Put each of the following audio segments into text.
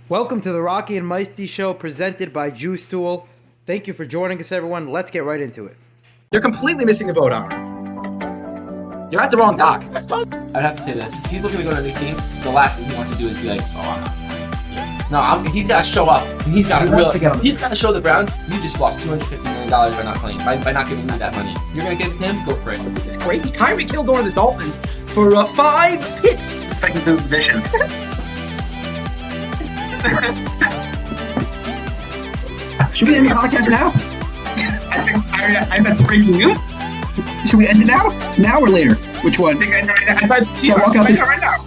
Welcome to the Rocky and Meisty Show presented by Jew Stool. Thank you for joining us, everyone. Let's get right into it. You're completely missing the boat, Amr. You're at the wrong dock. I'd have to say this. If he's looking to go to a new team, the last thing he wants to do is be like, oh, I'm not. No, he's got to show up. And he's got to show the Browns, you just lost $250 million by not playing, by not giving me that money. You're going to give it to him? Go for it. This is crazy. Tyreek killed one of the Dolphins for 5 hits. Second to division. Should we end the podcast now? I bet breaking news. Should we end it now? Now or later? Which one? I walk out right now.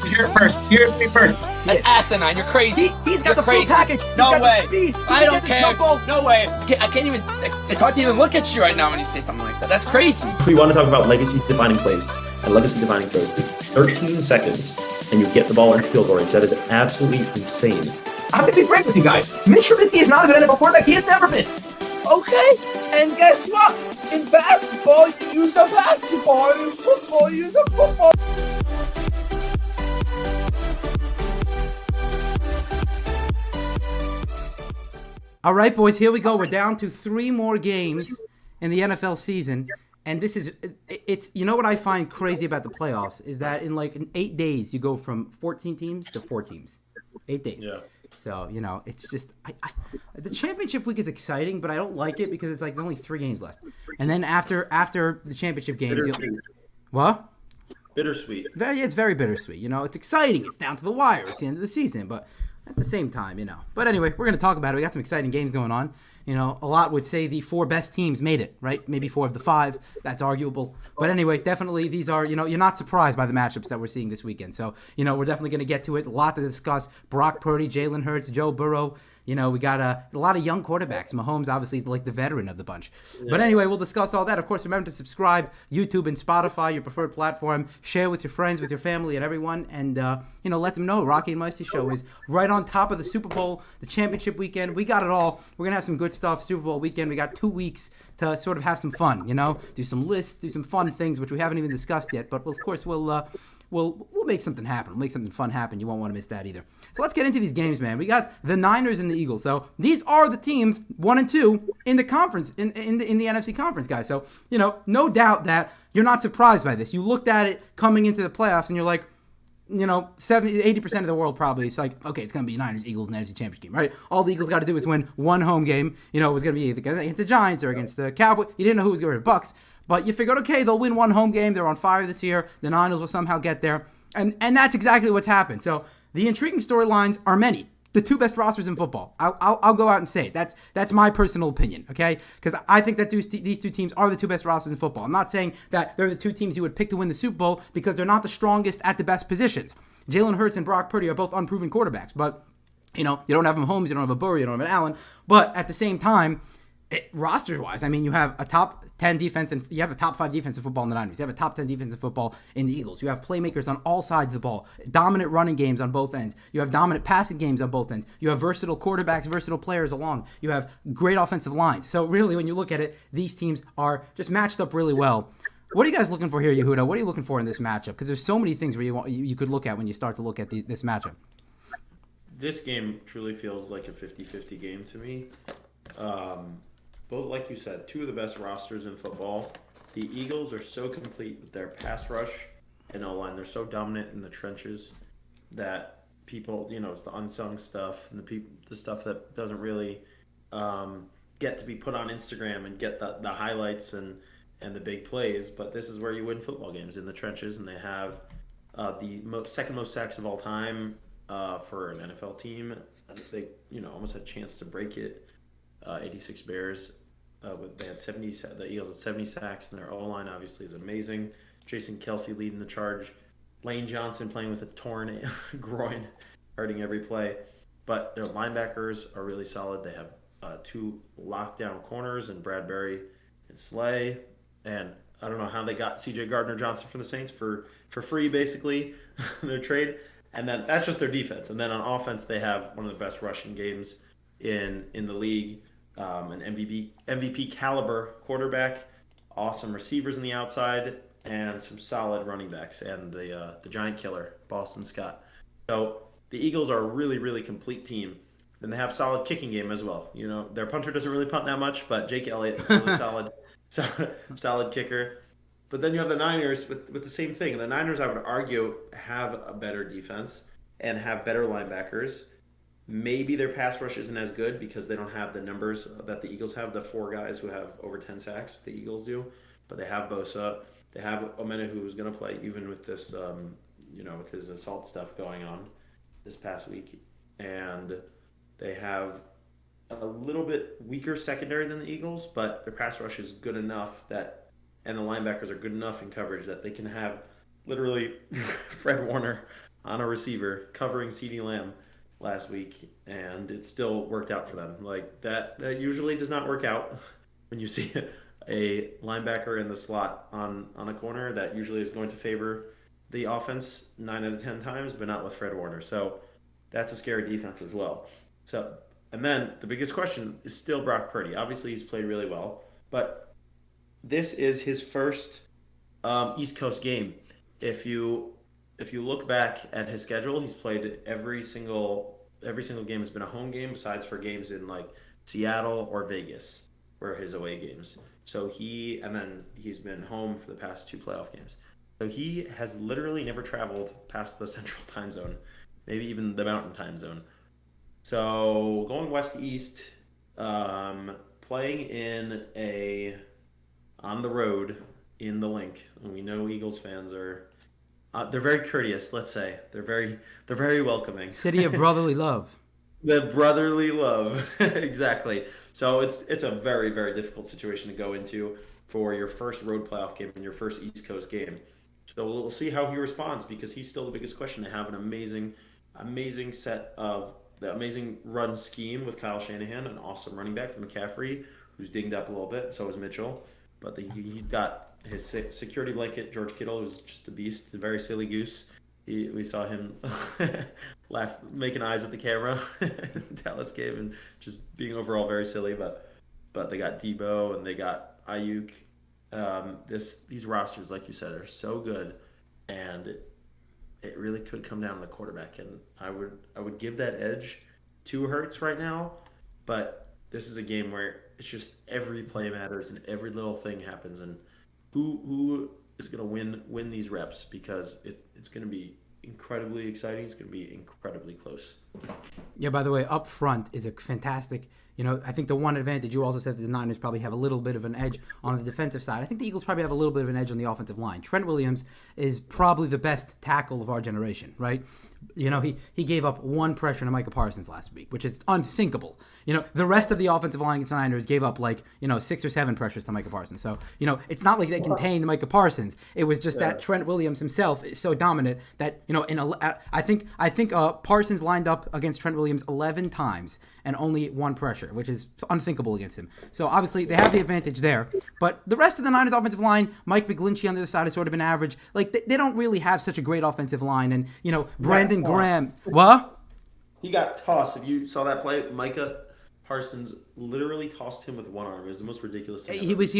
Hear it first. That's asinine. You're crazy. He's got the full package. No way. Speed. I don't care. No way. I can't even. It's hard to even look at you right now when you say something like that. That's crazy. We want to talk about legacy-defining plays. And legacy-defining throws. 13 seconds, and you get the ball in field goal range. That is absolutely insane. I'm going to be frank with you guys. Mitch Trubisky is not a good NFL quarterback. He has never been. Okay. And guess what? In basketball, you use a basketball. In football, you use a football. All right, boys, here we go. We're down to 3 more games in the NFL season. And it's you know what I find crazy about the playoffs is that in 8 days, you go from 14 teams to 4 teams. 8 days. Yeah. So, it's just the championship week is exciting, but I don't like it because it's like there's only 3 games left. And then after the championship games, what? Bittersweet. It's very bittersweet. It's exciting. It's down to the wire. It's the end of the season, but at the same time, But anyway, we're going to talk about it. We got some exciting games going on. A lot would say the 4 best teams made it, right? Maybe 4 of the 5. That's arguable. But anyway, definitely these are, you're not surprised by the matchups that we're seeing this weekend. So, we're definitely going to get to it. A lot to discuss. Brock Purdy, Jalen Hurts, Joe Burrow. We got a lot of young quarterbacks. Mahomes obviously is like the veteran of the bunch. Yeah. But anyway, we'll discuss all that. Of course, remember to subscribe, YouTube and Spotify, your preferred platform. Share with your friends, with your family, and everyone. And, let them know Rocky and Meisty Show is right on top of the Super Bowl, the championship weekend. We got it all. We're going to have some good stuff. Super Bowl weekend. We got 2 weeks to sort of have some fun, do some lists, do some fun things, which we haven't even discussed yet. But, of course, we'll make something happen. We'll make something fun happen. You won't want to miss that either. So let's get into these games, man. We got the Niners and the Eagles. So these are the teams 1 and 2 in the conference, in the NFC conference, guys. So, no doubt that you're not surprised by this. You looked at it coming into the playoffs and you're like, 80% of the world probably is like, okay, it's going to be Niners, Eagles, and NFC Championship game, right? All the Eagles got to do is win 1 home game. It was going to be either against the Giants or against the Cowboys. You didn't know who was going to be the Bucks. But you figured, okay, they'll win 1 home game. They're on fire this year. The Niners will somehow get there. And that's exactly what's happened. So the intriguing storylines are many. The 2 best rosters in football. I'll go out and say it. That's my personal opinion, okay? Because I think that these 2 teams are the 2 best rosters in football. I'm not saying that they're the 2 teams you would pick to win the Super Bowl because they're not the strongest at the best positions. Jalen Hurts and Brock Purdy are both unproven quarterbacks. But, you don't have Mahomes, you don't have a Burrow, you don't have an Allen. But at the same time, roster-wise, you have a top 10 defense and you have a top 5 defense in football in the Niners. You have a top 10 defense in football in the Eagles. You have playmakers on all sides of the ball, dominant running games on both ends. You have dominant passing games on both ends. You have versatile quarterbacks, versatile players along. You have great offensive lines. So really, when you look at it, these teams are just matched up really well. What are you guys looking for here, Yehuda? What are you looking for in this matchup? Because there's so many things where you could look at when you start to look at this matchup. This game truly feels like a 50-50 game to me. Both, like you said, 2 of the best rosters in football. The Eagles are so complete with their pass rush and O-line. They're so dominant in the trenches that people, it's the unsung stuff and the stuff that doesn't really get to be put on Instagram and get the highlights and the big plays. But this is where you win football games, in the trenches, and they have the second most sacks of all time for an NFL team. They, almost had a chance to break it. 86 Bears. They had 70. The Eagles had 70 sacks, and their O-line obviously is amazing. Jason Kelsey leading the charge. Lane Johnson playing with a torn groin, hurting every play. But their linebackers are really solid. They have 2 lockdown corners in Bradbury and Slay. And I don't know how they got C.J. Gardner-Johnson from the Saints for free, basically, their trade. And then that's just their defense. And then on offense, they have one of the best rushing games in the league. An MVP caliber quarterback, awesome receivers on the outside, and some solid running backs, and the giant killer, Boston Scott. So the Eagles are a really, really complete team. And they have solid kicking game as well. You know, their punter doesn't really punt that much, but Jake Elliott is really solid kicker. But then you have the Niners with the same thing. And the Niners, I would argue, have a better defense and have better linebackers. Maybe their pass rush isn't as good because they don't have the numbers that the Eagles have, the 4 guys who have over 10 sacks, the Eagles do. But they have Bosa. They have Omena, who's going to play even with this, with his assault stuff going on this past week. And they have a little bit weaker secondary than the Eagles, but their pass rush is good enough and the linebackers are good enough in coverage that they can have literally Fred Warner on a receiver covering CeeDee Lamb last week, and it still worked out for them. Like that usually does not work out when you see a linebacker in the slot on a corner. That usually is going to favor the offense 9 out of 10 times, but not with Fred Warner. So that's a scary defense as well. So, and then the biggest question is still Brock Purdy. Obviously, he's played really well, but this is his first East Coast game. If you look back at his schedule, he's played every single game has been a home game, besides for games in like Seattle or Vegas, were his away games. So he's been home for the past 2 playoff games. So he has literally never traveled past the Central Time Zone, maybe even the Mountain Time Zone. So going west to east, playing on the road in the Link. And we know Eagles fans are they're very courteous. Let's say they're very welcoming. City of brotherly love. The brotherly love, exactly. So it's a very, very difficult situation to go into for your first road playoff game and your first East Coast game. So we'll see how he responds, because he's still the biggest question. They have an amazing set of the amazing run scheme with Kyle Shanahan, an awesome running back from McCaffrey, who's dinged up a little bit. So is Mitchell, but he's got his security blanket, George Kittle, who's just a beast, a very silly goose. We saw him laugh, making eyes at the camera in the Dallas game, and just being overall very silly. But they got Debo and they got Ayuk. These rosters, like you said, are so good, and it really could come down to the quarterback. And I would give that edge to Hurts right now, but this is a game where it's just every play matters and every little thing happens, and who is going to win these reps, because it's going to be incredibly exciting. It's going to be incredibly close. Yeah, by the way, up front is a fantastic, I think the one advantage, you also said that the Niners probably have a little bit of an edge on the defensive side. I think the Eagles probably have a little bit of an edge on the offensive line. Trent Williams is probably the best tackle of our generation, right? He gave up 1 pressure to Micah Parsons last week, which is unthinkable. The rest of the offensive line against the Niners gave up 6 or 7 pressures to Micah Parsons. So, it's not like they contained Micah Parsons. It was just that Trent Williams himself is so dominant that, I think Parsons lined up against Trent Williams 11 times and only 1 pressure, which is unthinkable against him. So obviously they have the advantage there. But the rest of the Niners offensive line, Mike McGlinchey on the other side has sort of been average. They don't really have such a great offensive line. And, Brandon Graham. What? He got tossed. If you saw that play, Micah Parsons literally tossed him with one arm. It was the most ridiculous thing. He was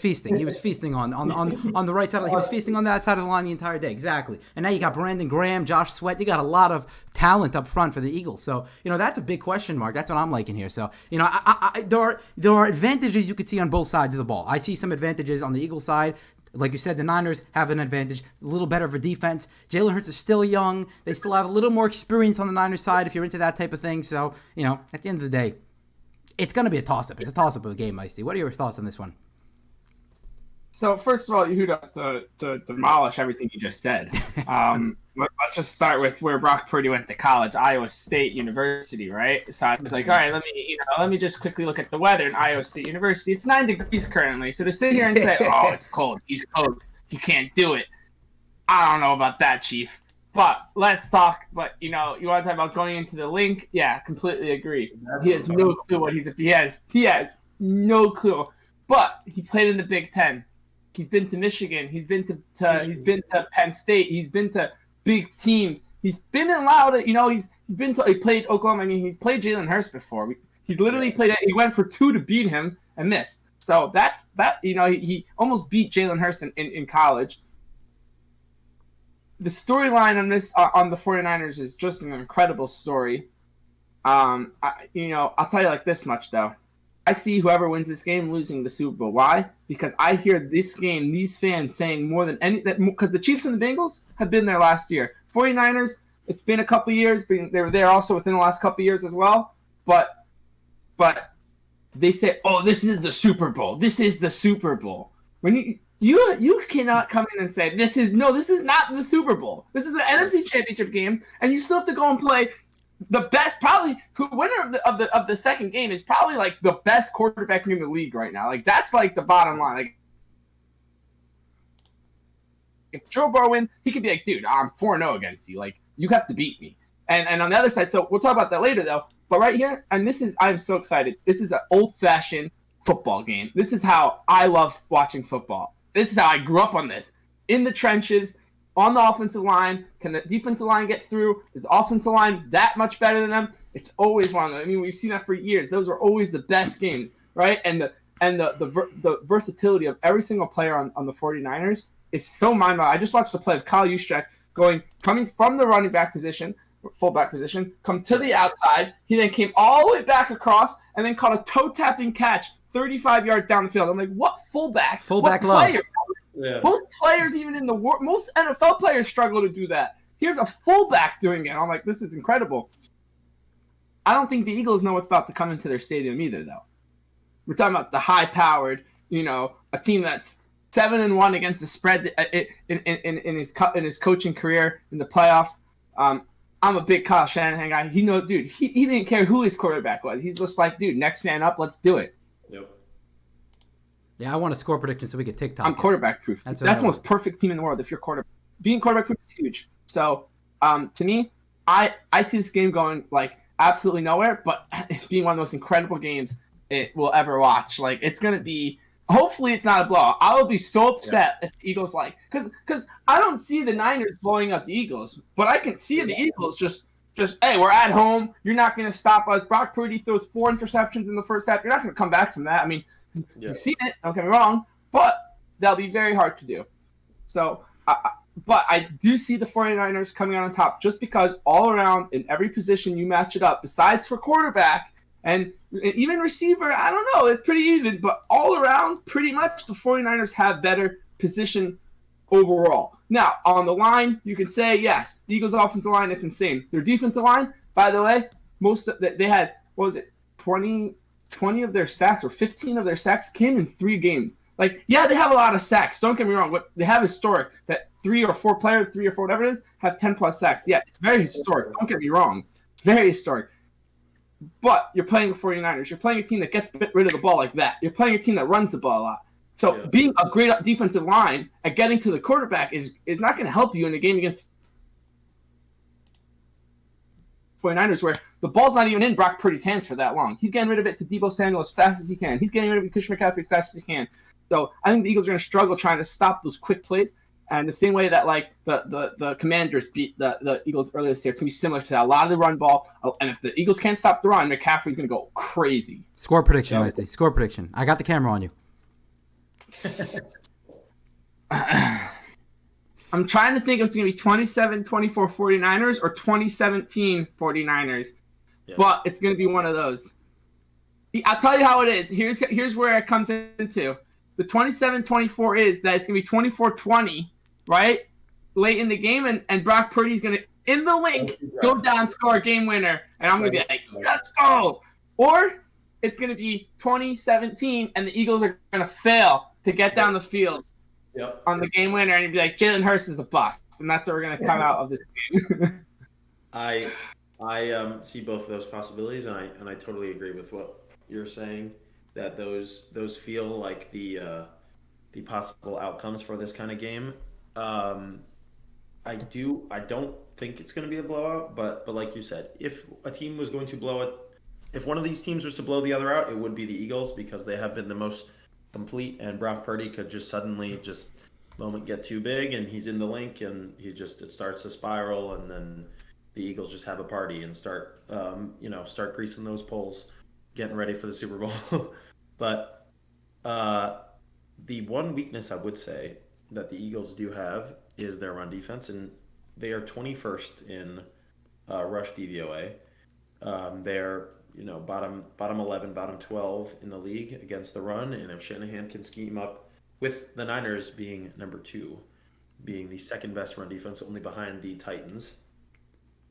feasting. He was feasting on the right side. He was feasting on that side of the line the entire day. Exactly. And now you got Brandon Graham, Josh Sweat. You got a lot of talent up front for the Eagles. So that's a big question mark. That's what I'm liking here. So there are advantages you could see on both sides of the ball. I see some advantages on the Eagles side. Like you said, the Niners have an advantage, a little better of a defense. Jalen Hurts is still young. They still have a little more experience on the Niners side if you're into that type of thing. So, at the end of the day, it's going to be a toss-up. It's a toss-up of a game, Ice-T. What are your thoughts on this one? So, first of all, you'd have to demolish everything you just said. Let's just start with where Brock Purdy went to college, Iowa State University, right? So I was like, all right, let me just quickly look at the weather in Iowa State University. It's 9 degrees currently. So to sit here and say, oh, it's cold, East Coast, you can't do it. I don't know about that, Chief. But let's talk. But you want to talk about going into the Link? Yeah, completely agree. He has no clue what he has no clue. But he played in the Big Ten. He's been to Michigan. He's been to Penn State. He's been to big teams. He's been allowed. He played Oklahoma. I mean, he's played Jalen Hurts before. He literally played. He went for 2 to beat him and missed. So that. He almost beat Jalen Hurts in college. the storyline on this on the 49ers is just an incredible story. I'll tell you like this much though. I see whoever wins this game losing the Super Bowl. Why? Because I hear this game, these fans saying more than any that because the Chiefs and the Bengals have been there last year. 49ers, it's been a couple years, they were there also within the last couple years as well. But they say, "Oh, this is the Super Bowl. This is the Super Bowl." When you cannot come in and say this is not the Super Bowl. This is the NFC Championship game, and you still have to go and play the best, probably winner of the second game is probably like the best quarterback in the league right now. Like that's like the bottom line. Like if Joe Burrow wins, he could be like, dude, I'm 4-0 against you. Like you have to beat me. And on the other side, so we'll talk about that later though. But right here, and I'm so excited. This is an old-fashioned football game. This is how I love watching football. This is how I grew up on this. In the trenches, on the offensive line. Can the defensive line get through? Is the offensive line that much better than them? It's always one of them. I mean, we've seen that for years. Those are always the best games, right? And the versatility of every single player on the 49ers is so mind-blowing. I just watched the play of Kyle Juszczyk coming from the running back position, fullback position, come to the outside. He then came all the way back across and then caught a toe-tapping catch 35 yards down the field. I'm like, what fullback? Fullback what player? Yeah. Most players, even in the world, most NFL players struggle to do that. Here's a fullback doing it. I'm like, this is incredible. I don't think the Eagles know what's about to come into their stadium either, though. We're talking about the high-powered, a team that's 7-1 against the spread in his coaching career in the playoffs. I'm a big Kyle Shanahan guy. He didn't care who his quarterback was. He's just like, dude, next man up, let's do it. Yep. Yeah, I want a score prediction so we could TikTok. I'm quarterback proof. That's the most perfect team in the world. If you're being quarterback proof is huge. So, to me, I see this game going like absolutely nowhere, but being one of the most incredible games it will ever watch. Like it's gonna be. Hopefully, it's not a blowout. I will be so upset if the Eagles because I don't see the Niners blowing up the Eagles, but I can see the Eagles just hey, we're at home. You're not going to stop us. Brock Purdy throws 4 interceptions in the first half. You're not going to come back from that. I mean, you've seen it. Don't get me wrong, but that'll be very hard to do. So, but I do see the 49ers coming out on top just because all around in every position you match it up, besides for quarterback and even receiver, I don't know. It's pretty even, but all around, pretty much the 49ers have better position overall. Now, on the line, you can say, yes, the Eagles' offensive line, it's insane. Their defensive line, by the way, they had, 20 of their sacks or 15 of their sacks came in 3 games. Like, yeah, they have a lot of sacks. Don't get me wrong. What they have historic that 3 or 4 players, 3 or 4, whatever it is, have 10-plus sacks. Yeah, it's very historic. Don't get me wrong. It's very historic. But you're playing the 49ers. You're playing a team that gets rid of the ball like that. You're playing a team that runs the ball a lot. So being a great defensive line and getting to the quarterback is not going to help you in a game against 49ers where the ball's not even in Brock Purdy's hands for that long. He's getting rid of it to Deebo Samuel as fast as he can. He's getting rid of it to Christian McCaffrey as fast as he can. So I think the Eagles are going to struggle trying to stop those quick plays. And the same way that like the Commanders beat the Eagles earlier this year, it's going to be similar to that. A lot of the run ball. And if the Eagles can't stop the run, McCaffrey's going to go crazy. Score prediction, Wesley. Score prediction. I got the camera on you. I'm trying to think if it's going to be 27-24 49ers or 2017 49ers. Yeah. But it's going to be one of those. I'll tell you how it is. Here's where it comes into. The 27-24 is that it's going to be 24-20, right? Late in the game, and Brock Purdy's going to, in the link, go down, score a game winner. And I'm going to be like, let's go. Or it's going to be 2017, and the Eagles are going to fail to get down the field on the game winner. And you'd be like, Jalen Hurts is a bust. And that's what we're going to come out of this game. I see both of those possibilities, and I totally agree with what you're saying. That those feel like the possible outcomes for this kind of game. I don't think it's going to be a blowout, but like you said, if a team was going to blow it, if one of these teams was to blow the other out, it would be the Eagles because they have been the most complete, and Brock Purdy could just suddenly moment get too big, and he's in the link, and it starts to spiral, and then the Eagles just have a party and start greasing those poles, getting ready for the Super Bowl. But the one weakness I would say that the Eagles do have is their run defense. And they are 21st in rush DVOA. They're bottom 11, bottom 12 in the league against the run, and if Shanahan can scheme up with the Niners being number 2, being the second best run defense, only behind the Titans.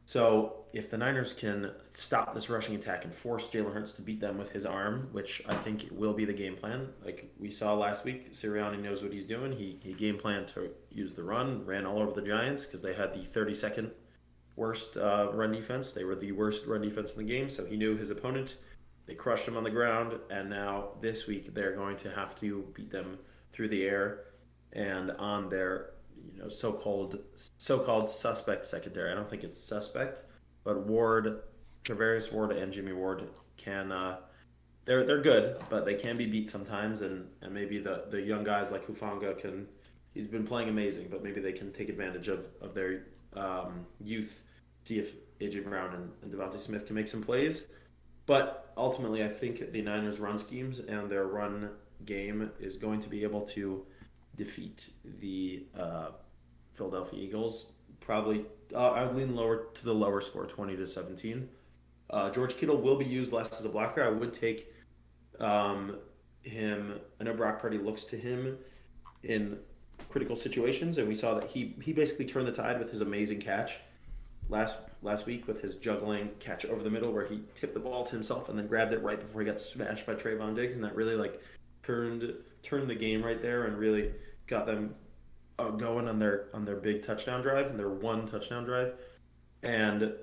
So if the Niners can stop this rushing attack and force Jalen Hurts to beat them with his arm, which I think will be the game plan, like we saw last week, Sirianni knows what he's doing. He game planned to use the run, ran all over the Giants because they had the 32nd worst run defense. They were the worst run defense in the game, so he knew his opponent. They crushed him on the ground, and now this week they're going to have to beat them through the air and on their so-called suspect secondary. I don't think it's suspect, but Travarius Ward and Jimmy Ward can they're good, but they can be beat sometimes, and maybe the young guys like Hufanga he's been playing amazing, but maybe they can take advantage of their youth, see if AJ Brown and Devontae Smith can make some plays. But ultimately I think the Niners run schemes and their run game is going to be able to defeat the Philadelphia Eagles. Probably, I would lean lower to the lower score, 20-17. George Kittle will be used less as a blocker. I would take him. I know Brock Purdy looks to him in critical situations, and we saw that he basically turned the tide with his amazing catch last week with his juggling catch over the middle, where he tipped the ball to himself and then grabbed it right before he got smashed by Trayvon Diggs, and that really turned the game right there and really got them going on their big touchdown drive and their one touchdown drive. And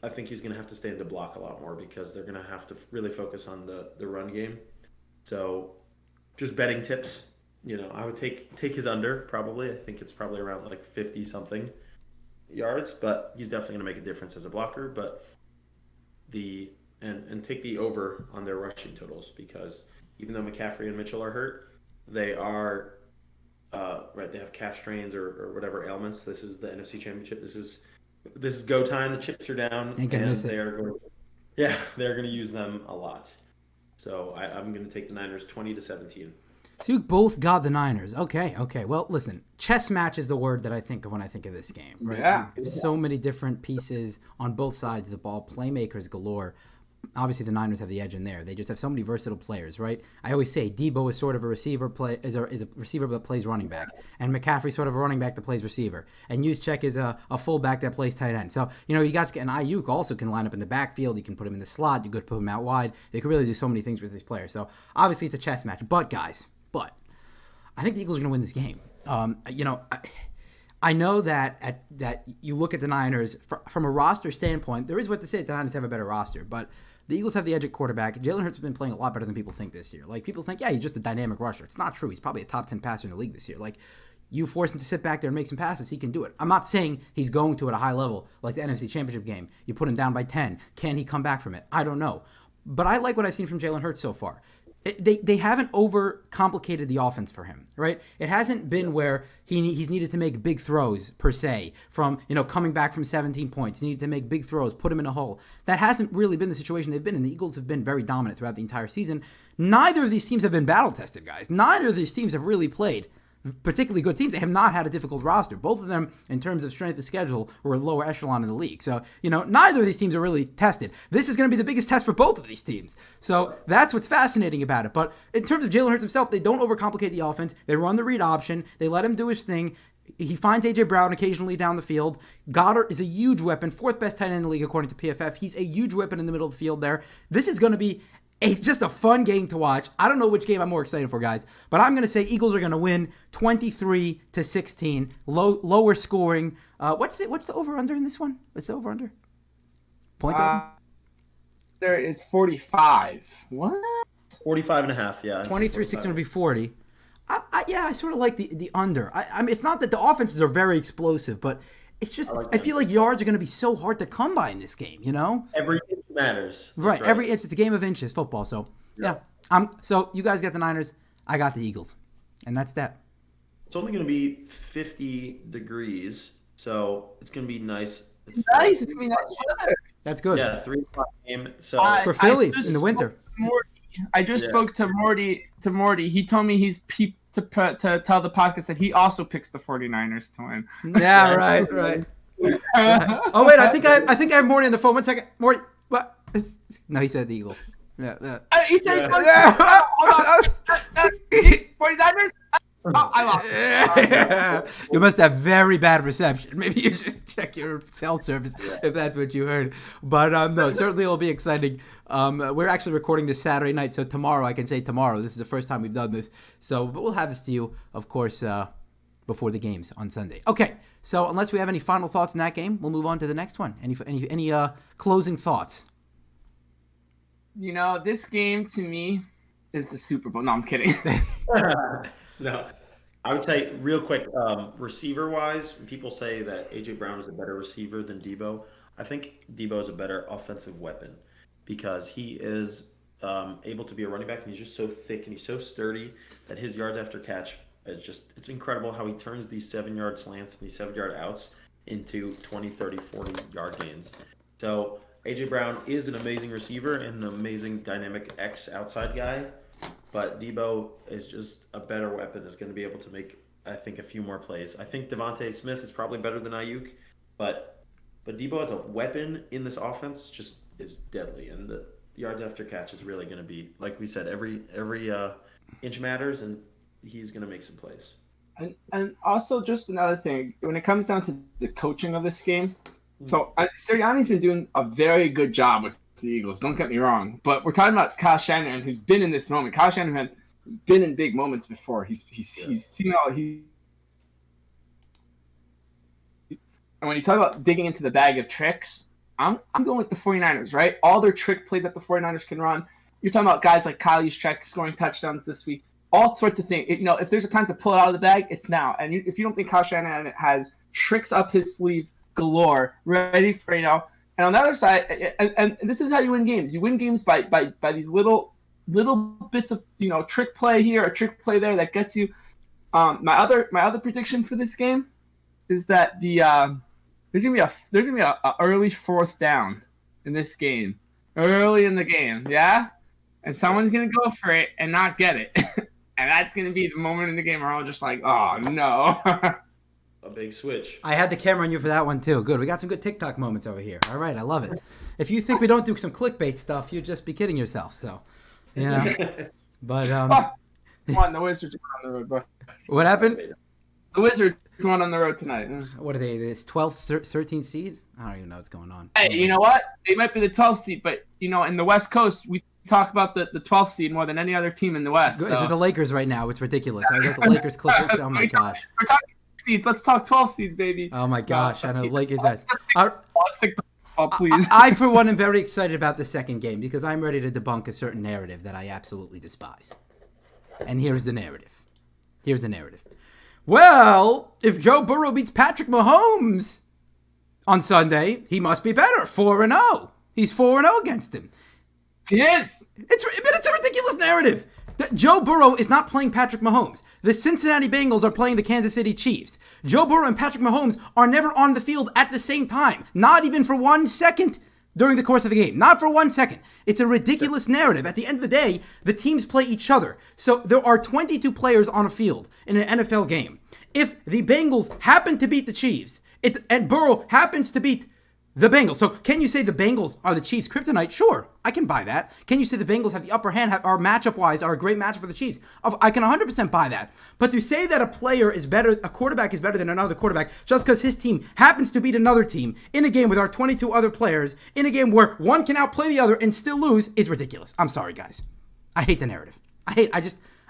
I think he's going to have to stay in the block a lot more because they're going to have to really focus on the run game. So just betting tips, I would take his under probably. I think it's probably around 50 something yards, but he's definitely going to make a difference as a blocker. But and take the over on their rushing totals, because even though McCaffrey and Mitchell are hurt, they are they have calf strains or whatever ailments. This is the NFC Championship. This is go time. The chips are down, and they're going to use them a lot. So I'm going to take the Niners 20-17. So you both got the Niners. Okay. Well, listen, chess match is the word that I think of when I think of this game. Right? Yeah. So many different pieces on both sides of the ball, playmakers galore. Obviously, the Niners have the edge in there. They just have so many versatile players, right? I always say Debo is sort of a receiver is a receiver that plays running back, and McCaffrey's sort of a running back that plays receiver, and Juszczyk is a fullback that plays tight end. So you guys and Ayuk also can line up in the backfield. You can put him in the slot. You could put him out wide. They could really do so many things with these players. So obviously, it's a chess match. But guys, I think the Eagles are going to win this game. I know that you look at the Niners from a roster standpoint. There is what to say. The Niners have a better roster, but the Eagles have the edge at quarterback. Jalen Hurts has been playing a lot better than people think this year. People think, he's just a dynamic rusher. It's not true. He's probably a top 10 passer in the league this year. You force him to sit back there and make some passes, he can do it. I'm not saying he's going to at a high level, like the NFC Championship game. You put him down by 10. Can he come back from it? I don't know. But I like what I've seen from Jalen Hurts so far. They haven't overcomplicated the offense for him, right? It hasn't been where he's needed to make big throws, per se, from, coming back from 17 points. He needed to make big throws, put him in a hole. That hasn't really been the situation they've been in. The Eagles have been very dominant throughout the entire season. Neither of these teams have been battle-tested, guys. Neither of these teams have really played particularly good teams. They have not had a difficult roster. Both of them, in terms of strength of schedule, were lower echelon in the league. So, neither of these teams are really tested. This is going to be the biggest test for both of these teams. So that's what's fascinating about it. But in terms of Jalen Hurts himself, they don't overcomplicate the offense. They run the read option. They let him do his thing. He finds A.J. Brown occasionally down the field. Goddard is a huge weapon, fourth best tight end in the league according to PFF. He's a huge weapon in the middle of the field there. This is going to be just a fun game to watch. I don't know which game I'm more excited for, guys, but I'm going to say Eagles are going to win 23-16, lower scoring. What's the over-under in this one? What's the over-under? Point there is 45. What? 45.5, yeah. 23-16 would be 40. I sort of like the under. I mean, it's not that the offenses are very explosive, but it's just I feel like yards are going to be so hard to come by in this game, Every inch matters. Right, every inch. It's a game of inches, football. So, yeah. So you guys got the Niners. I got the Eagles. And that's that. It's only going to be 50 degrees, so it's going to be nice. It's nice. It's going to be nice weather. That's good. Yeah, 3 o'clock game. So for Philly in the winter. I just spoke to Morty. He told me he's to tell the podcast that he also picks the 49ers to win. Yeah, right. Oh wait, I think I have Morty on the phone. 1 second, Morty. What? No, he said the Eagles. Yeah. He said, Yeah. hold on. 49ers? Oh, I lost. You must have very bad reception. Maybe you should check your cell service if that's what you heard. But no, certainly it'll be exciting. We're actually recording this Saturday night, so tomorrow, I can say tomorrow. This is the first time we've done this. But we'll have this to you, of course, before the games on Sunday. Okay, so unless we have any final thoughts in that game, we'll move on to the next one. Any closing thoughts? This game to me is the Super Bowl. No, I'm kidding. No, I would say real quick, receiver-wise, people say that A.J. Brown is a better receiver than Debo. I think Debo is a better offensive weapon because he is able to be a running back, and he's just so thick and he's so sturdy that his yards after catch it's incredible how he turns these 7-yard slants and these 7-yard outs into 20, 30, 40-yard gains. So A.J. Brown is an amazing receiver and an amazing dynamic X outside guy. But Debo is just a better weapon. Is going to be able to make, I think, a few more plays. I think Devontae Smith is probably better than Ayuk, but Debo as a weapon in this offense just is deadly. And the yards after catch is really going to be, like we said, every inch matters, and he's going to make some plays. And also just another thing, when it comes down to the coaching of this game, so Sirianni's been doing a very good job with the Eagles, don't get me wrong, but we're talking about Kyle Shanahan, who's been in this moment. Kyle Shanahan been in big moments before. He's seen all and when you talk about digging into the bag of tricks, I'm going with the 49ers, right? All their trick plays that the 49ers can run. You're talking about guys like Kyle Juszczyk scoring touchdowns this week, all sorts of things. If there's a time to pull it out of the bag, it's now. And if you don't think Kyle Shanahan has tricks up his sleeve galore, ready for And on the other side, and this is how you win games. You win games by these little bits of trick play here or trick play there that gets you. My other prediction for this game is that there's gonna be a early 4th down in this game, early in the game, yeah, and someone's gonna go for it and not get it, and that's gonna be the moment in the game where I'm just like, oh no. A big switch. I had the camera on you for that one too. Good. We got some good TikTok moments over here. All right, I love it. If you think we don't do some clickbait stuff, you'd just be kidding yourself. So, But One, the Wizards won on the road, bro. What happened? The Wizards won on the road tonight. What are they? This 12th, 13th seed? I don't even know what's going on. Hey, you know what? They might be the 12th seed, but in the West Coast, we talk about the 12th seed more than any other team in the West. Is it the Lakers right now? It's ridiculous. I got the Lakers Clippers. Oh my gosh. We're talking seeds. Let's talk 12 seeds, baby. Oh my gosh. I know the Lakers. Let's stick to football, please. I, for one, am very excited about the second game because I'm ready to debunk a certain narrative that I absolutely despise. And here's the narrative. Well, if Joe Burrow beats Patrick Mahomes on Sunday, he must be better. 4-0. He's 4-0 against him. He is. It's a ridiculous narrative. That Joe Burrow is not playing Patrick Mahomes. The Cincinnati Bengals are playing the Kansas City Chiefs. Joe Burrow and Patrick Mahomes are never on the field at the same time. Not even for 1 second during the course of the game. Not for 1 second. It's a ridiculous narrative. At the end of the day, the teams play each other. So there are 22 players on a field in an NFL game. If the Bengals happen to beat the Chiefs, and Burrow happens to beat the Bengals. So can you say the Bengals are the Chiefs' kryptonite? Sure, I can buy that. Can you say the Bengals have the upper hand, are matchup-wise, are a great matchup for the Chiefs? I can 100% buy that. But to say that a quarterback is better than another quarterback just because his team happens to beat another team in a game with our 22 other players, in a game where one can outplay the other and still lose, is ridiculous. I'm sorry, guys. I hate the narrative. I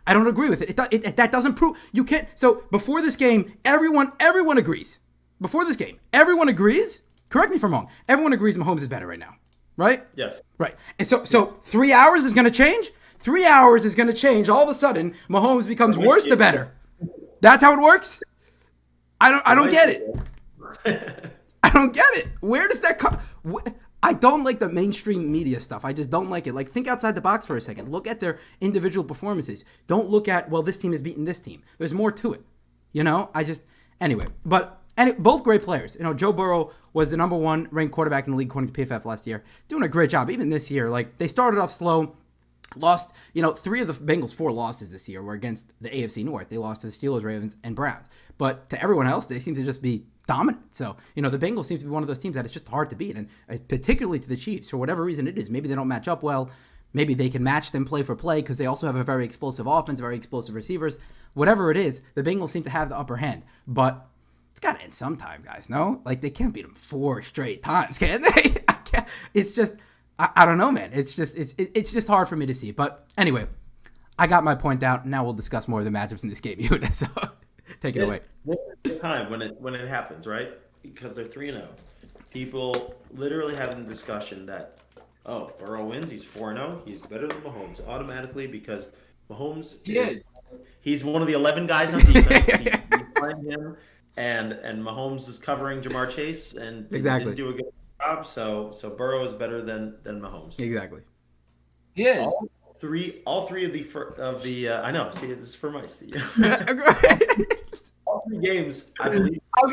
don't agree with it. That doesn't prove, you can't. So before this game, everyone agrees. Before this game, everyone agrees. Correct me if I'm wrong. Everyone agrees Mahomes is better right now, right? Yes. Right. And so 3 hours is going to change? 3 hours is going to change. All of a sudden, Mahomes becomes worse the better. That's how it works? I don't get it. I don't get it. Where does that come? I don't like the mainstream media stuff. I just don't like it. Like, think outside the box for a second. Look at their individual performances. Don't look at, well, this team has beaten this team. There's more to it. Anyway, both great players. Joe Burrow was the number 1 ranked quarterback in the league according to PFF last year. Doing a great job. Even this year, they started off slow. lost, 3 of the Bengals' 4 losses this year were against the AFC North. They lost to the Steelers, Ravens, and Browns. But to everyone else, they seem to just be dominant. So, the Bengals seem to be one of those teams that it's just hard to beat. And particularly to the Chiefs, for whatever reason it is. Maybe they don't match up well. Maybe they can match them play for play because they also have a very explosive offense, very explosive receivers. Whatever it is, the Bengals seem to have the upper hand. But it's got to end sometime, guys, no? Like, they can't beat them 4 straight times, can they? It's just... I don't know, man. It's just hard for me to see. But anyway, I got my point out. Now we'll discuss more of the matchups in this game, Yehuda. So take it away. This is the time when it happens, right? Because they're 3-0. People literally having the discussion that, Burrow wins. He's 4-0. He's better than Mahomes automatically because Mahomes he's one of the 11 guys on defense. He's playing him, and Mahomes is covering Jamar Chase, and exactly. didn't do a good job. So Burrow is better than Mahomes. Exactly. Yes. All three of the I know. See, this is for my Steve. All 3 games, I believe. I'm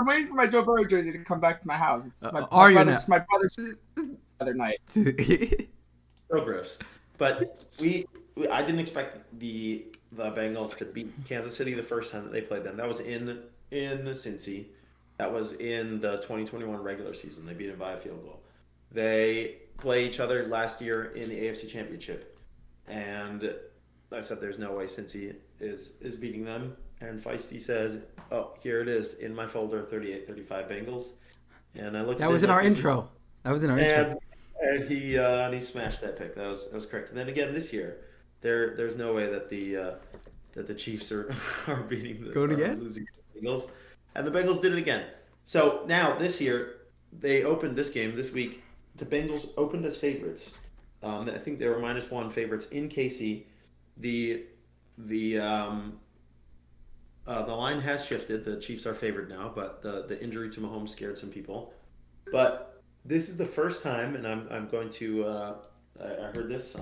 waiting for my Joe Burrow jersey to come back to my house. It's my brother's other night. So gross. But I didn't expect the Bengals to beat Kansas City the first time that they played them. That was in Cincy. That was in the 2021 regular season. They beat them by a field goal. They play each other last year in the AFC Championship. And I said there's no way Cincy is beating them. And Feisty said, here it is in my folder, 38-35 Bengals. And I looked That was in our intro. And he smashed that pick. That was correct. And then again this year, there's no way that the Chiefs are beating the losing Bengals. And the Bengals did it again. So now this year, they opened this game this week. The Bengals opened as favorites. I think they were -1 favorites in KC. The line has shifted. The Chiefs are favored now, but the injury to Mahomes scared some people. But this is the first time, and I'm going to. I heard this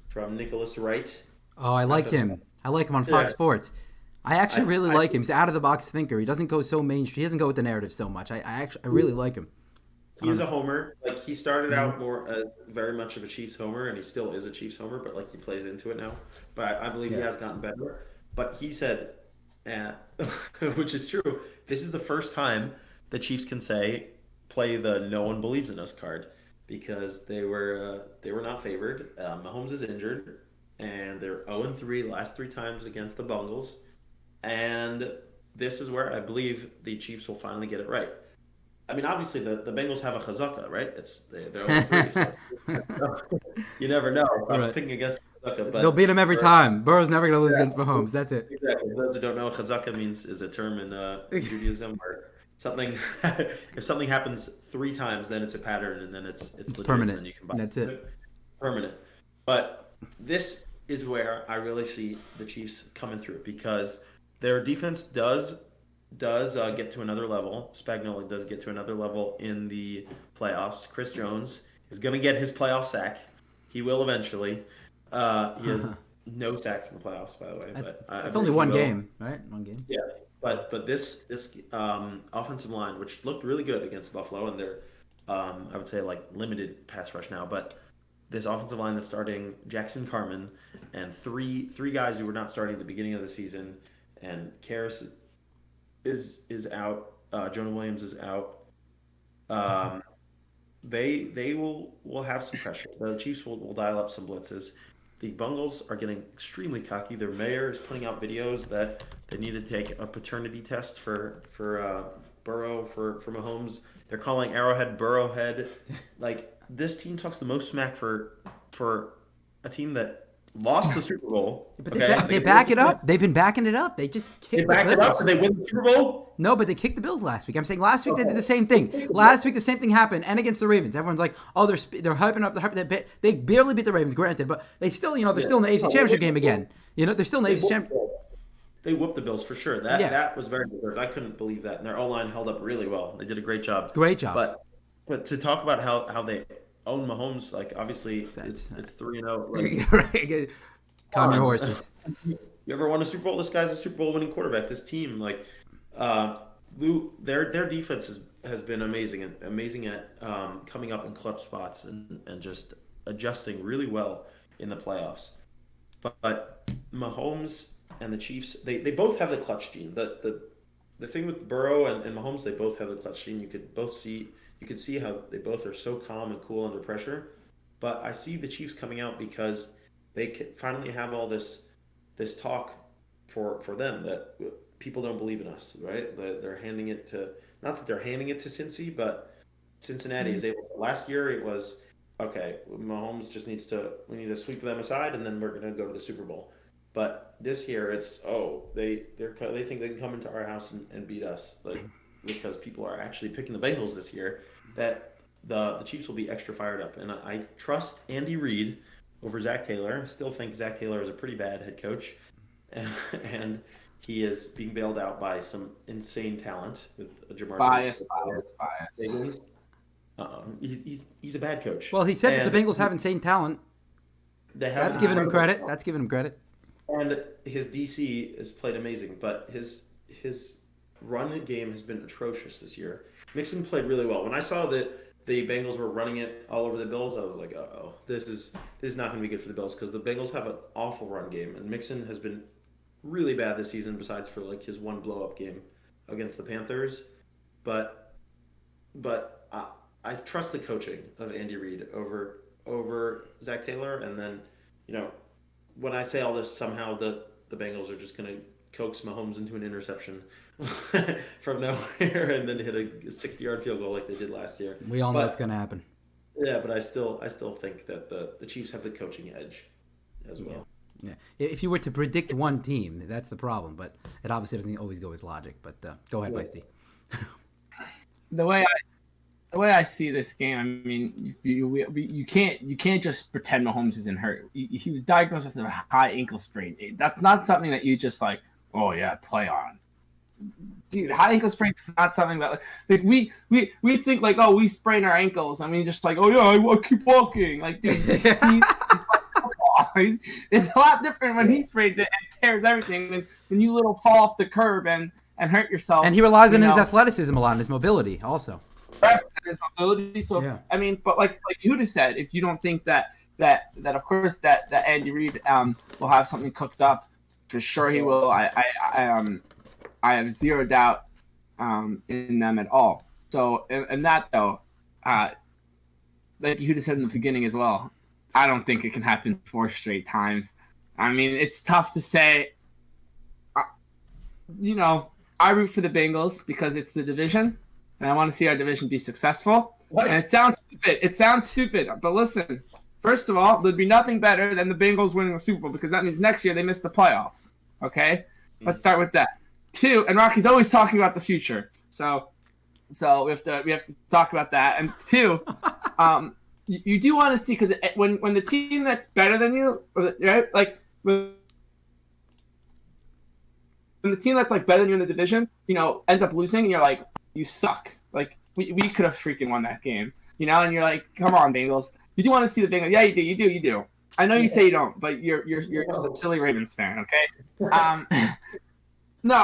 from Nicholas Wright. Oh, I like him. I like him on Fox Sports. I actually really like him. He's out of the box thinker. He doesn't go so mainstream. He doesn't go with the narrative so much. I really like him. He's a homer. Like, he started out more as very much of a Chiefs homer, and he still is a Chiefs homer, but like he plays into it now. But I believe he has gotten better. But he said, which is true, this is the first time the Chiefs can play the "no one believes in us" card, because they were not favored. Mahomes is injured, and they're 0-3 last 3 times against the Bengals. And this is where I believe the Chiefs will finally get it right. I mean, obviously, the Bengals have a chazaka, right? They're 0-3, so you never know. I'm picking against chazaka, but they'll beat him every time. Burrow's never going to lose against Mahomes. That's it. Exactly. For those who don't know, chazaka is a term in Judaism where if something happens 3 times, then it's a pattern, and then it's permanent. And you can buy That's it. Permanent. But this is where I really see the Chiefs coming through, because their defense does get to another level. Spagnuolo does get to another level in the playoffs. Chris Jones is going to get his playoff sack. He will eventually. He has no sacks in the playoffs, by the way. But it's only one game, right? One game. Yeah, but this offensive line, which looked really good against Buffalo, and they're I would say like limited pass rush now, but this offensive line that's starting Jackson Carman and three guys who were not starting at the beginning of the season, and Karras is out. Jonah Williams is out. They will have some pressure. The Chiefs will dial up some blitzes. The Bengals are getting extremely cocky. Their mayor is putting out videos that they need to take a paternity test for Burrow, for Mahomes. They're calling Arrowhead Burrowhead. Like, this team talks the most smack for a team that lost the Super Bowl. But they back it up. They've been backing it up. They just kicked the Bills. They back it up and they win the Super Bowl? No, but they kicked the Bills last week. I'm saying last week they did the same thing. Last week the same thing happened, and against the Ravens. Everyone's like, oh, they're hyping up. They barely beat the Ravens, granted, but they still, they're still in the AFC Championship game again. They're still in the AFC Championship. They whooped the Bills for sure. That was very good. I couldn't believe that. And their O-line held up really well. They did a great job. Great job. But to talk about how they own Mahomes, like, obviously it's 3-0. Right. Calm your horses. You ever won a Super Bowl? This guy's a Super Bowl winning quarterback. This team, like, their defense has been amazing at coming up in clutch spots and just adjusting really well in the playoffs. But Mahomes and the Chiefs, they both have the clutch gene. The thing with Burrow and Mahomes, they both have the clutch gene. You could see how they both are so calm and cool under pressure. But I see the Chiefs coming out because they finally have all this talk for them that people don't believe in us, right? They're handing it to, not that they're handing it to Cincy, but Cincinnati is able. Last year it was, okay, Mahomes just we need to sweep them aside, and then we're going to go to the Super Bowl. But this year it's, they think they can come into our house and beat us, like, because people are actually picking the Bengals this year, that the Chiefs will be extra fired up. And I trust Andy Reid over Zach Taylor. I still think Zach Taylor is a pretty bad head coach, and he is being bailed out by some insane talent with Jamar Bias. Chase. He's a bad coach. Well, he said that the Bengals have insane talent. That's giving him credit. And his DC has played amazing, but his run game has been atrocious this year. Mixon played really well. When I saw that the Bengals were running it all over the Bills, I was like, this is not going to be good for the Bills, because the Bengals have an awful run game, and Mixon has been really bad this season, besides for like his one blow-up game against the Panthers. But I trust the coaching of Andy Reid over Zach Taylor. And then, when I say all this, somehow the Bengals are just going to coax Mahomes into an interception from nowhere and then hit a 60-yard field goal like they did last year. We all know it's going to happen. Yeah, but I still think that the Chiefs have the coaching edge as well. Yeah. If you were to predict one team, that's the problem. But it obviously doesn't always go with logic. But go ahead, Feisty. The way I see this game, I mean, you can't just pretend Mahomes isn't hurt. He was diagnosed with a high ankle sprain. That's not something that you just like, oh yeah, play on. Dude, high ankle sprain is not something that like we think like, oh, we sprain our ankles. I mean, just like, oh yeah, I keep walking. Like, dude, it's a lot different when he sprains it and tears everything than when you little fall off the curb and hurt yourself. And he relies on his athleticism a lot and his mobility also. Right, his mobility. So yeah. I mean, but like Huda said, if you don't think that of course that Andy Reid will have something cooked up, for sure he will. I have zero doubt in them at all. So and that though, like Huda said in the beginning as well, I don't think it can happen 4 straight times. I mean, it's tough to say. I root for the Bengals because it's the division. And I want to see our division be successful. What? And it sounds stupid. But listen, first of all, there'd be nothing better than the Bengals winning the Super Bowl, because that means next year they miss the playoffs. Okay? Let's start with that. 2, and Rocky's always talking about the future. So we have to talk about that. And 2, you do want to see, because when the team that's better than you, right? Like when the team that's like better than you in the division, ends up losing, and you're like, you suck. Like, we could have freaking won that game, and you're like, come on, Bengals. You do want to see the Bengals. Yeah, you do. I know you say you don't, but you're just a silly Ravens fan, okay? No,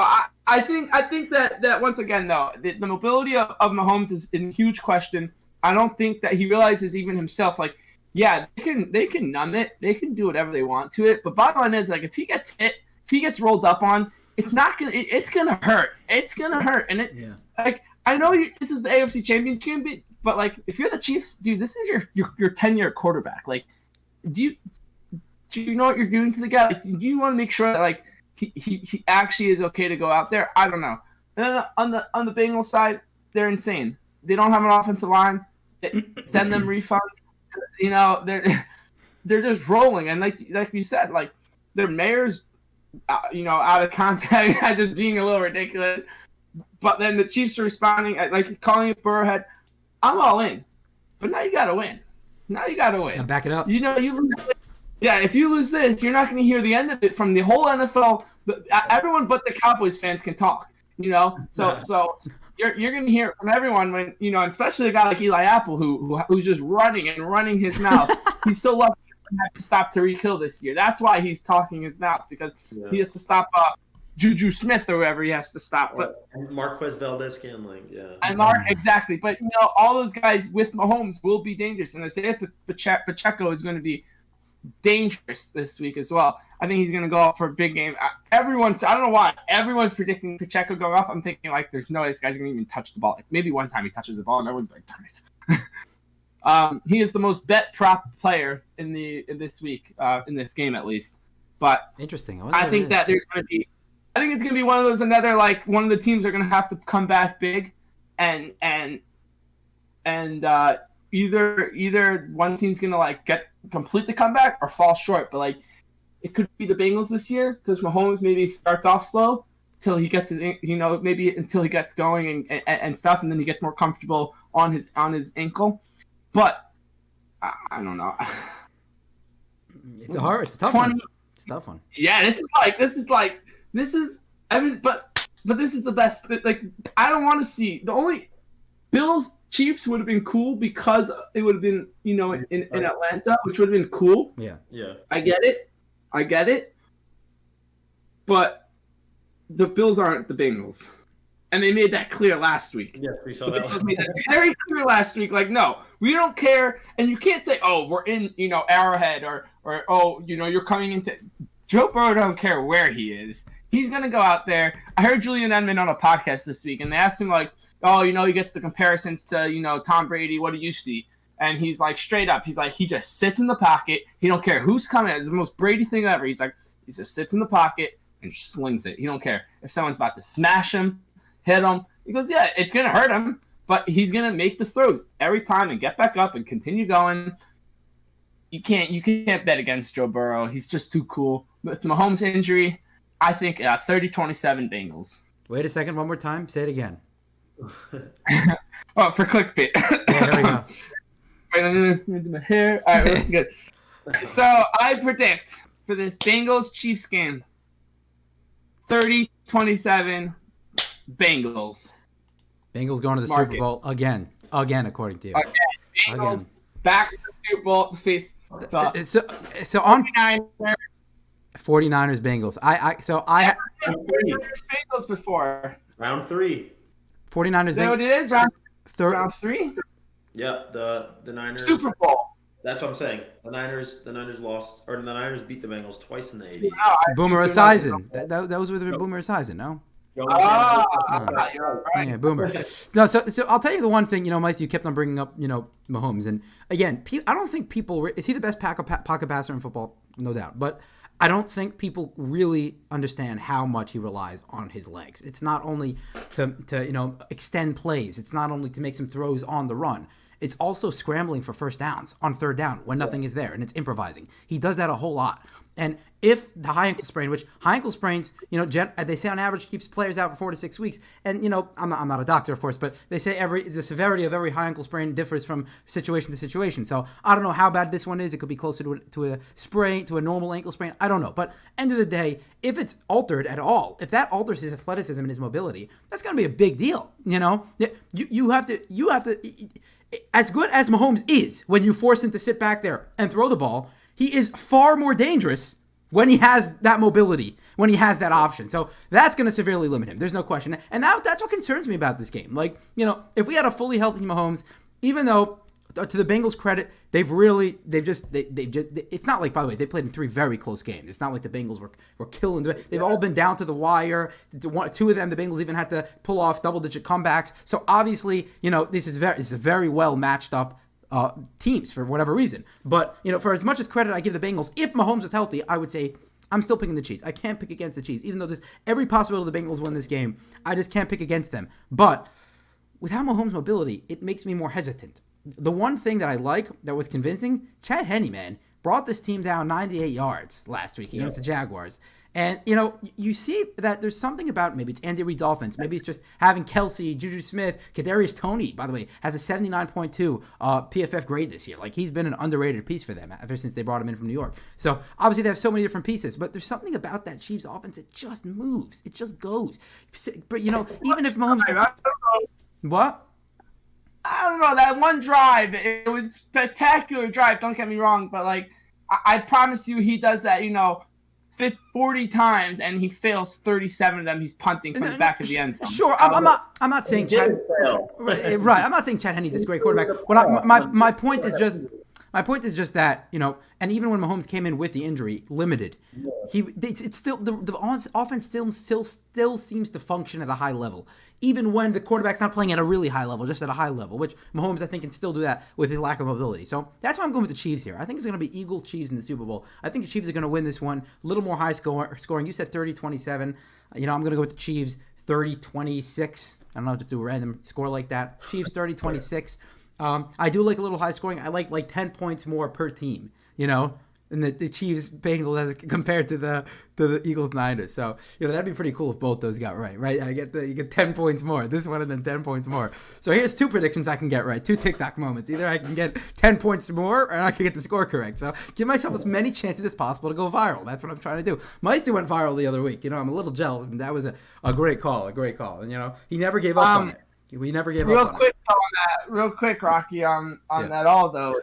I think that once again, though, the mobility of Mahomes is in huge question. I don't think that he realizes even himself, like, yeah, they can numb it. They can do whatever they want to it. But bottom line is, like, if he gets hit, if he gets rolled up on, it's gonna hurt. It's gonna hurt, and like, I know this is the AFC Championship, but like, if you're the Chiefs, dude, this is your 10-year quarterback. Like, do you know what you're doing to the guy? Like, do you want to make sure that like he actually is okay to go out there? I don't know. And then on the Bengals side, they're insane. They don't have an offensive line. Send them refunds. They're just rolling, and like you said, like their mayor's out of contact, just being a little ridiculous. But then the Chiefs are responding, like calling it Burrowhead. I'm all in, but now you got to win. And back it up. You lose. Yeah, if you lose this, you're not going to hear the end of it from the whole NFL. Everyone but the Cowboys fans can talk. So you're going to hear it from everyone when especially a guy like Eli Apple who's just running his mouth. He's so lucky to have to stop Tyreek Hill this year. That's why he's talking his mouth, because he has to stop Juju Smith or whoever he has to stop. But And Marquez Valdez-Scantling, yeah. and Mark, exactly. But all those guys with Mahomes will be dangerous, and Isaiah Pacheco is going to be dangerous this week as well. I think he's going to go out for a big game. I don't know why everyone's predicting Pacheco going off. I'm thinking like, there's no way this guy's going to even touch the ball. Like maybe one time he touches the ball, and everyone's like, darn it. He is the most bet prop player in this week, in this game at least. But Interesting. I think that there's going to be. I think it's going to be one of those one of the teams are going to have to come back big, and either one team's going to complete the comeback or fall short. But it could be the Bengals this year because Mahomes maybe starts off slow till he gets maybe until he gets going and stuff, and then he gets more comfortable on his ankle. But I don't know. It's a tough one. It's a tough one. Yeah, this is. I mean, but this is the best. I don't want to see the only Bills Chiefs would have been cool because it would have been in Atlanta, which would have been cool. Yeah. I get it. But the Bills aren't the Bengals, and they made that clear last week. Yeah, we saw The that. Bills made that very clear last week. No, we don't care, and you can't say, "Oh, we're in Arrowhead," or "Oh, you're coming into." Joe Burrow don't care where he is. He's going to go out there. I heard Julian Edelman on a podcast this week, and they asked him, he gets the comparisons to, Tom Brady. What do you see? And he's straight up. He's he just sits in the pocket. He don't care who's coming. It's the most Brady thing ever. He just sits in the pocket and slings it. He don't care if someone's about to smash him, hit him. He goes, yeah, it's going to hurt him, but he's going to make the throws every time and get back up and continue going. You can't bet against Joe Burrow. He's just too cool. With Mahomes' injury, I think 30-27 Bengals. Wait a second. One more time. Say it again. Oh, for clickbait. Yeah, here we go. Wait, I'm going to do my hair. All right, that's good. So I predict for this Bengals-Chiefs game, 30-27 Bengals. Bengals going to the Mark Super it. Bowl again, according to you. Bengals back to the Super Bowl to face the So on 49ers. 49ers Bengals. Bengals before. Round 3. 49ers Is that what Bengals. it is? Round 3? Yep, the Niners. Super Bowl. That's what I'm saying. The Niners lost, or the Niners beat the Bengals twice in the 80s. Boomer Esiason. That was with Boomer Esiason, no? You're right. Yeah, Boomer. So I'll tell you the one thing, Mike, you kept on bringing up, Mahomes. And again, I don't think people – is he the best pocket passer in football? No doubt. But I don't think people really understand how much he relies on his legs. It's not only to extend plays. It's not only to make some throws on the run. It's also scrambling for first downs on third down when nothing is there, and it's improvising. He does that a whole lot. And if the high ankle sprain, which high ankle sprains, they say on average keeps players out for 4 to 6 weeks. And, I'm not a doctor, of course, but they say the severity of every high ankle sprain differs from situation to situation. So I don't know how bad this one is. It could be closer to a sprain, to a normal ankle sprain. I don't know. But end of the day, if it's altered at all, if that alters his athleticism and his mobility, that's going to be a big deal. You have to, as good as Mahomes is when you force him to sit back there and throw the ball, he is far more dangerous when he has that mobility, when he has that option. So that's going to severely limit him. There's no question. And that's what concerns me about this game. If we had a fully healthy Mahomes, even though, to the Bengals' credit, they've just, it's not like, by the way, they played in 3 very close games. It's not like the Bengals were killing them. They've all been down to the wire. 2 of them, the Bengals even had to pull off double-digit comebacks. So obviously, this is a very well matched up teams for whatever reason. But, for as much as credit I give the Bengals, if Mahomes was healthy, I would say I'm still picking the Chiefs. I can't pick against the Chiefs. Even though there's every possibility the Bengals win this game, I just can't pick against them. But without Mahomes' mobility, it makes me more hesitant. The one thing that I like that was convincing, Chad Henne, man, brought this team down 98 yards last week against the Jaguars. And, you see that there's something about, maybe it's Andy Reid's offense, maybe it's just having Kelsey, Juju Smith, Kadarius Toney, by the way, has a 79.2 PFF grade this year. He's been an underrated piece for them ever since they brought him in from New York. So, obviously, they have so many different pieces, but there's something about that Chiefs offense that just moves. It just goes. But, even if Mahomes... What? I don't know. That one drive, it was a spectacular drive. Don't get me wrong, but I promise you, he does that. 40 times, and he fails 37 of them. He's punting from the back of the end zone. Sure, I'm not saying Chad. Right, I'm not saying Chad Henne's this great quarterback. But my point is just that, you know, and even when Mahomes came in with the injury, limited, it's still the offense still seems to function at a high level, even when the quarterback's not playing at a really high level, just at a high level, which Mahomes, I think, can still do that with his lack of mobility. So that's why I'm going with the Chiefs here. I think it's going to be Eagles-Chiefs in the Super Bowl. I think the Chiefs are going to win this one. A little more high scoring. You said 30-27. You know, I'm going to go with the Chiefs 30-26. I don't know, just do a random score like that. Chiefs 30-26. I do like a little high scoring. I like 10 points more per team, you know, and the Chiefs Bengals as compared to the Eagles Niners. So, you know, that'd be pretty cool if both those got right? You get 10 points more. This one and then 10 points more. So here's two predictions I can get right. Two TikTok moments. Either I can get 10 points more or I can get the score correct. So give myself as many chances as possible to go viral. That's what I'm trying to do. Meister went viral the other week. You know, I'm a little jealous. That was a great call. And, you know, he never gave up on it. We never gave up on it. Real quick, Rocky, on that all though.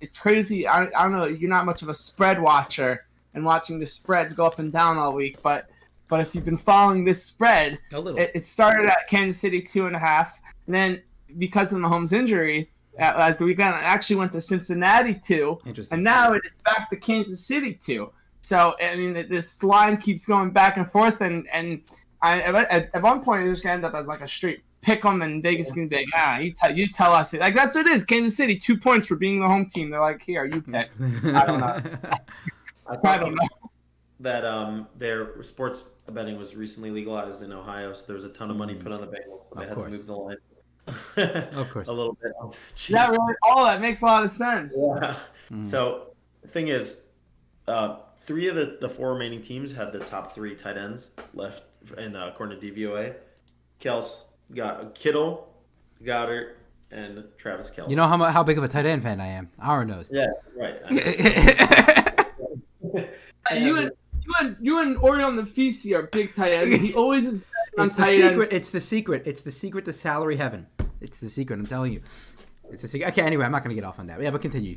It's crazy. I don't know. You're not much of a spread watcher and watching the spreads go up and down all week, but if you've been following this spread, it started at Kansas City 2.5, and then because of Mahomes' injury, as the weekend, it actually went to Cincinnati 2, and now it is back to Kansas City 2. So I mean, this line keeps going back and forth, and at one point it was going to end up as like a straight pick 'em, and Vegas can be like, you tell us. Like, that's what it is. Kansas City, 2 points for being the home team. They're like, here, you pick. I don't know. I don't know. That their sports betting was recently legalized in Ohio, so there was a ton of money put on the Bengals. So they had to move the line. Of course. A little bit. Yeah, really. Oh, that makes a lot of sense. Yeah. So the thing is, 3 of the 4 remaining teams had the top 3 tight ends left, and according to DVOA, Kels got Kittle, Goddard, and Travis Kelce. You know how big of a tight end fan I am. Aaron knows. Yeah, right. You and Orion the Feasty are big tight ends. He always is on tight ends. It's the secret. It's the secret to salary heaven. It's the secret. I'm telling you. It's a secret. Okay. Anyway, I'm not going to get off on that. Yeah, but continue,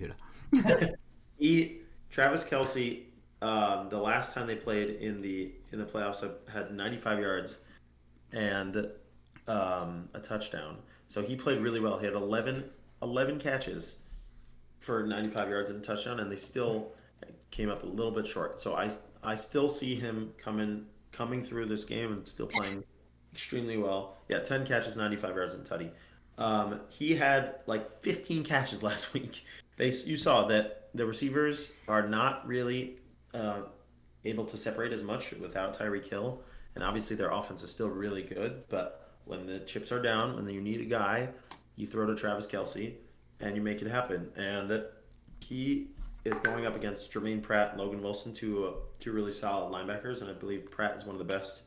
Huda. Travis Kelce. The last time they played in the playoffs, had 95 yards and a touchdown. So he played really well. He had 11 catches for 95 yards and a touchdown, and they still came up a little bit short. So I still see him coming through this game and still playing extremely well. Yeah, 10 catches, 95 yards and tutty. He had like 15 catches last week. You saw that the receivers are not really able to separate as much without Tyreek Hill, and obviously their offense is still really good, but when the chips are down and you need a guy, you throw to Travis Kelce and you make it happen. And he is going up against Jermaine Pratt and Logan Wilson, two really solid linebackers, and I believe Pratt is one of the best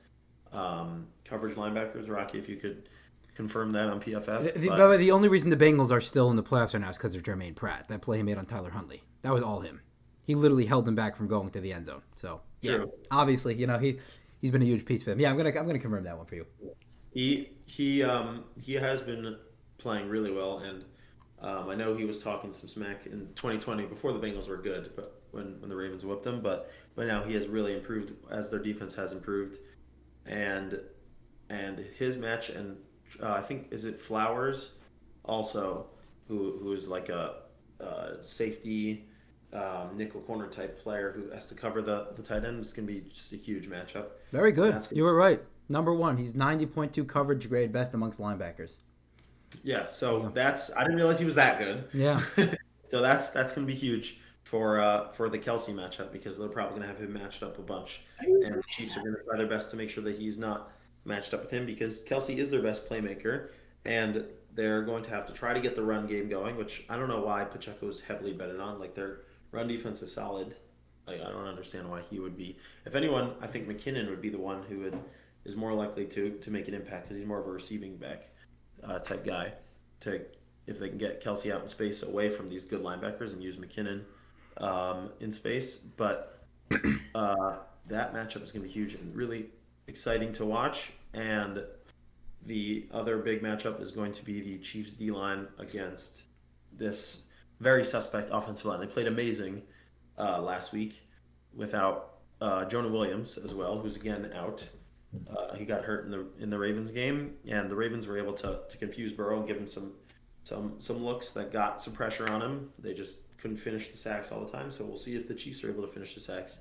coverage linebackers. Rocky, if you could confirm that on PFF. The only reason the Bengals are still in the playoffs right now is because of Jermaine Pratt. That play he made on Tyler Huntley. That was all him. He literally held them back from going to the end zone. So yeah, True. Obviously, you know, he's been a huge piece for them. Yeah, I'm gonna confirm that one for you. He has been playing really well, and I know he was talking some smack in 2020 before the Bengals were good, but when the Ravens whipped them. But now he has really improved as their defense has improved, and his match, and I think is it Flowers also, who is like a safety. Nickel corner type player who has to cover the tight end. It's going to be just a huge matchup. Very good. You were right. Number 1, he's 90.2 coverage grade, best amongst linebackers. Yeah, so I didn't realize he was that good. Yeah. So that's going to be huge for the Kelce matchup, because they're probably going to have him matched up a bunch, and the Chiefs are going to try their best to make sure that he's not matched up with him, because Kelce is their best playmaker, and they're going to have to try to get the run game going, which I don't know why Pacheco's heavily betted on. Like, their run defense is solid. Like, I don't understand why he would be. If anyone, I think McKinnon would be the one who is more likely to make an impact, because he's more of a receiving back type guy. If they can get Kelce out in space away from these good linebackers and use McKinnon in space. But that matchup is going to be huge and really exciting to watch. And the other big matchup is going to be the Chiefs D-line against this very suspect offensive line. They played amazing last week, without Jonah Williams as well, who's again out. He got hurt in the Ravens game, and the Ravens were able to confuse Burrow and give him some looks that got some pressure on him. They just couldn't finish the sacks all the time. So we'll see if the Chiefs are able to finish the sacks.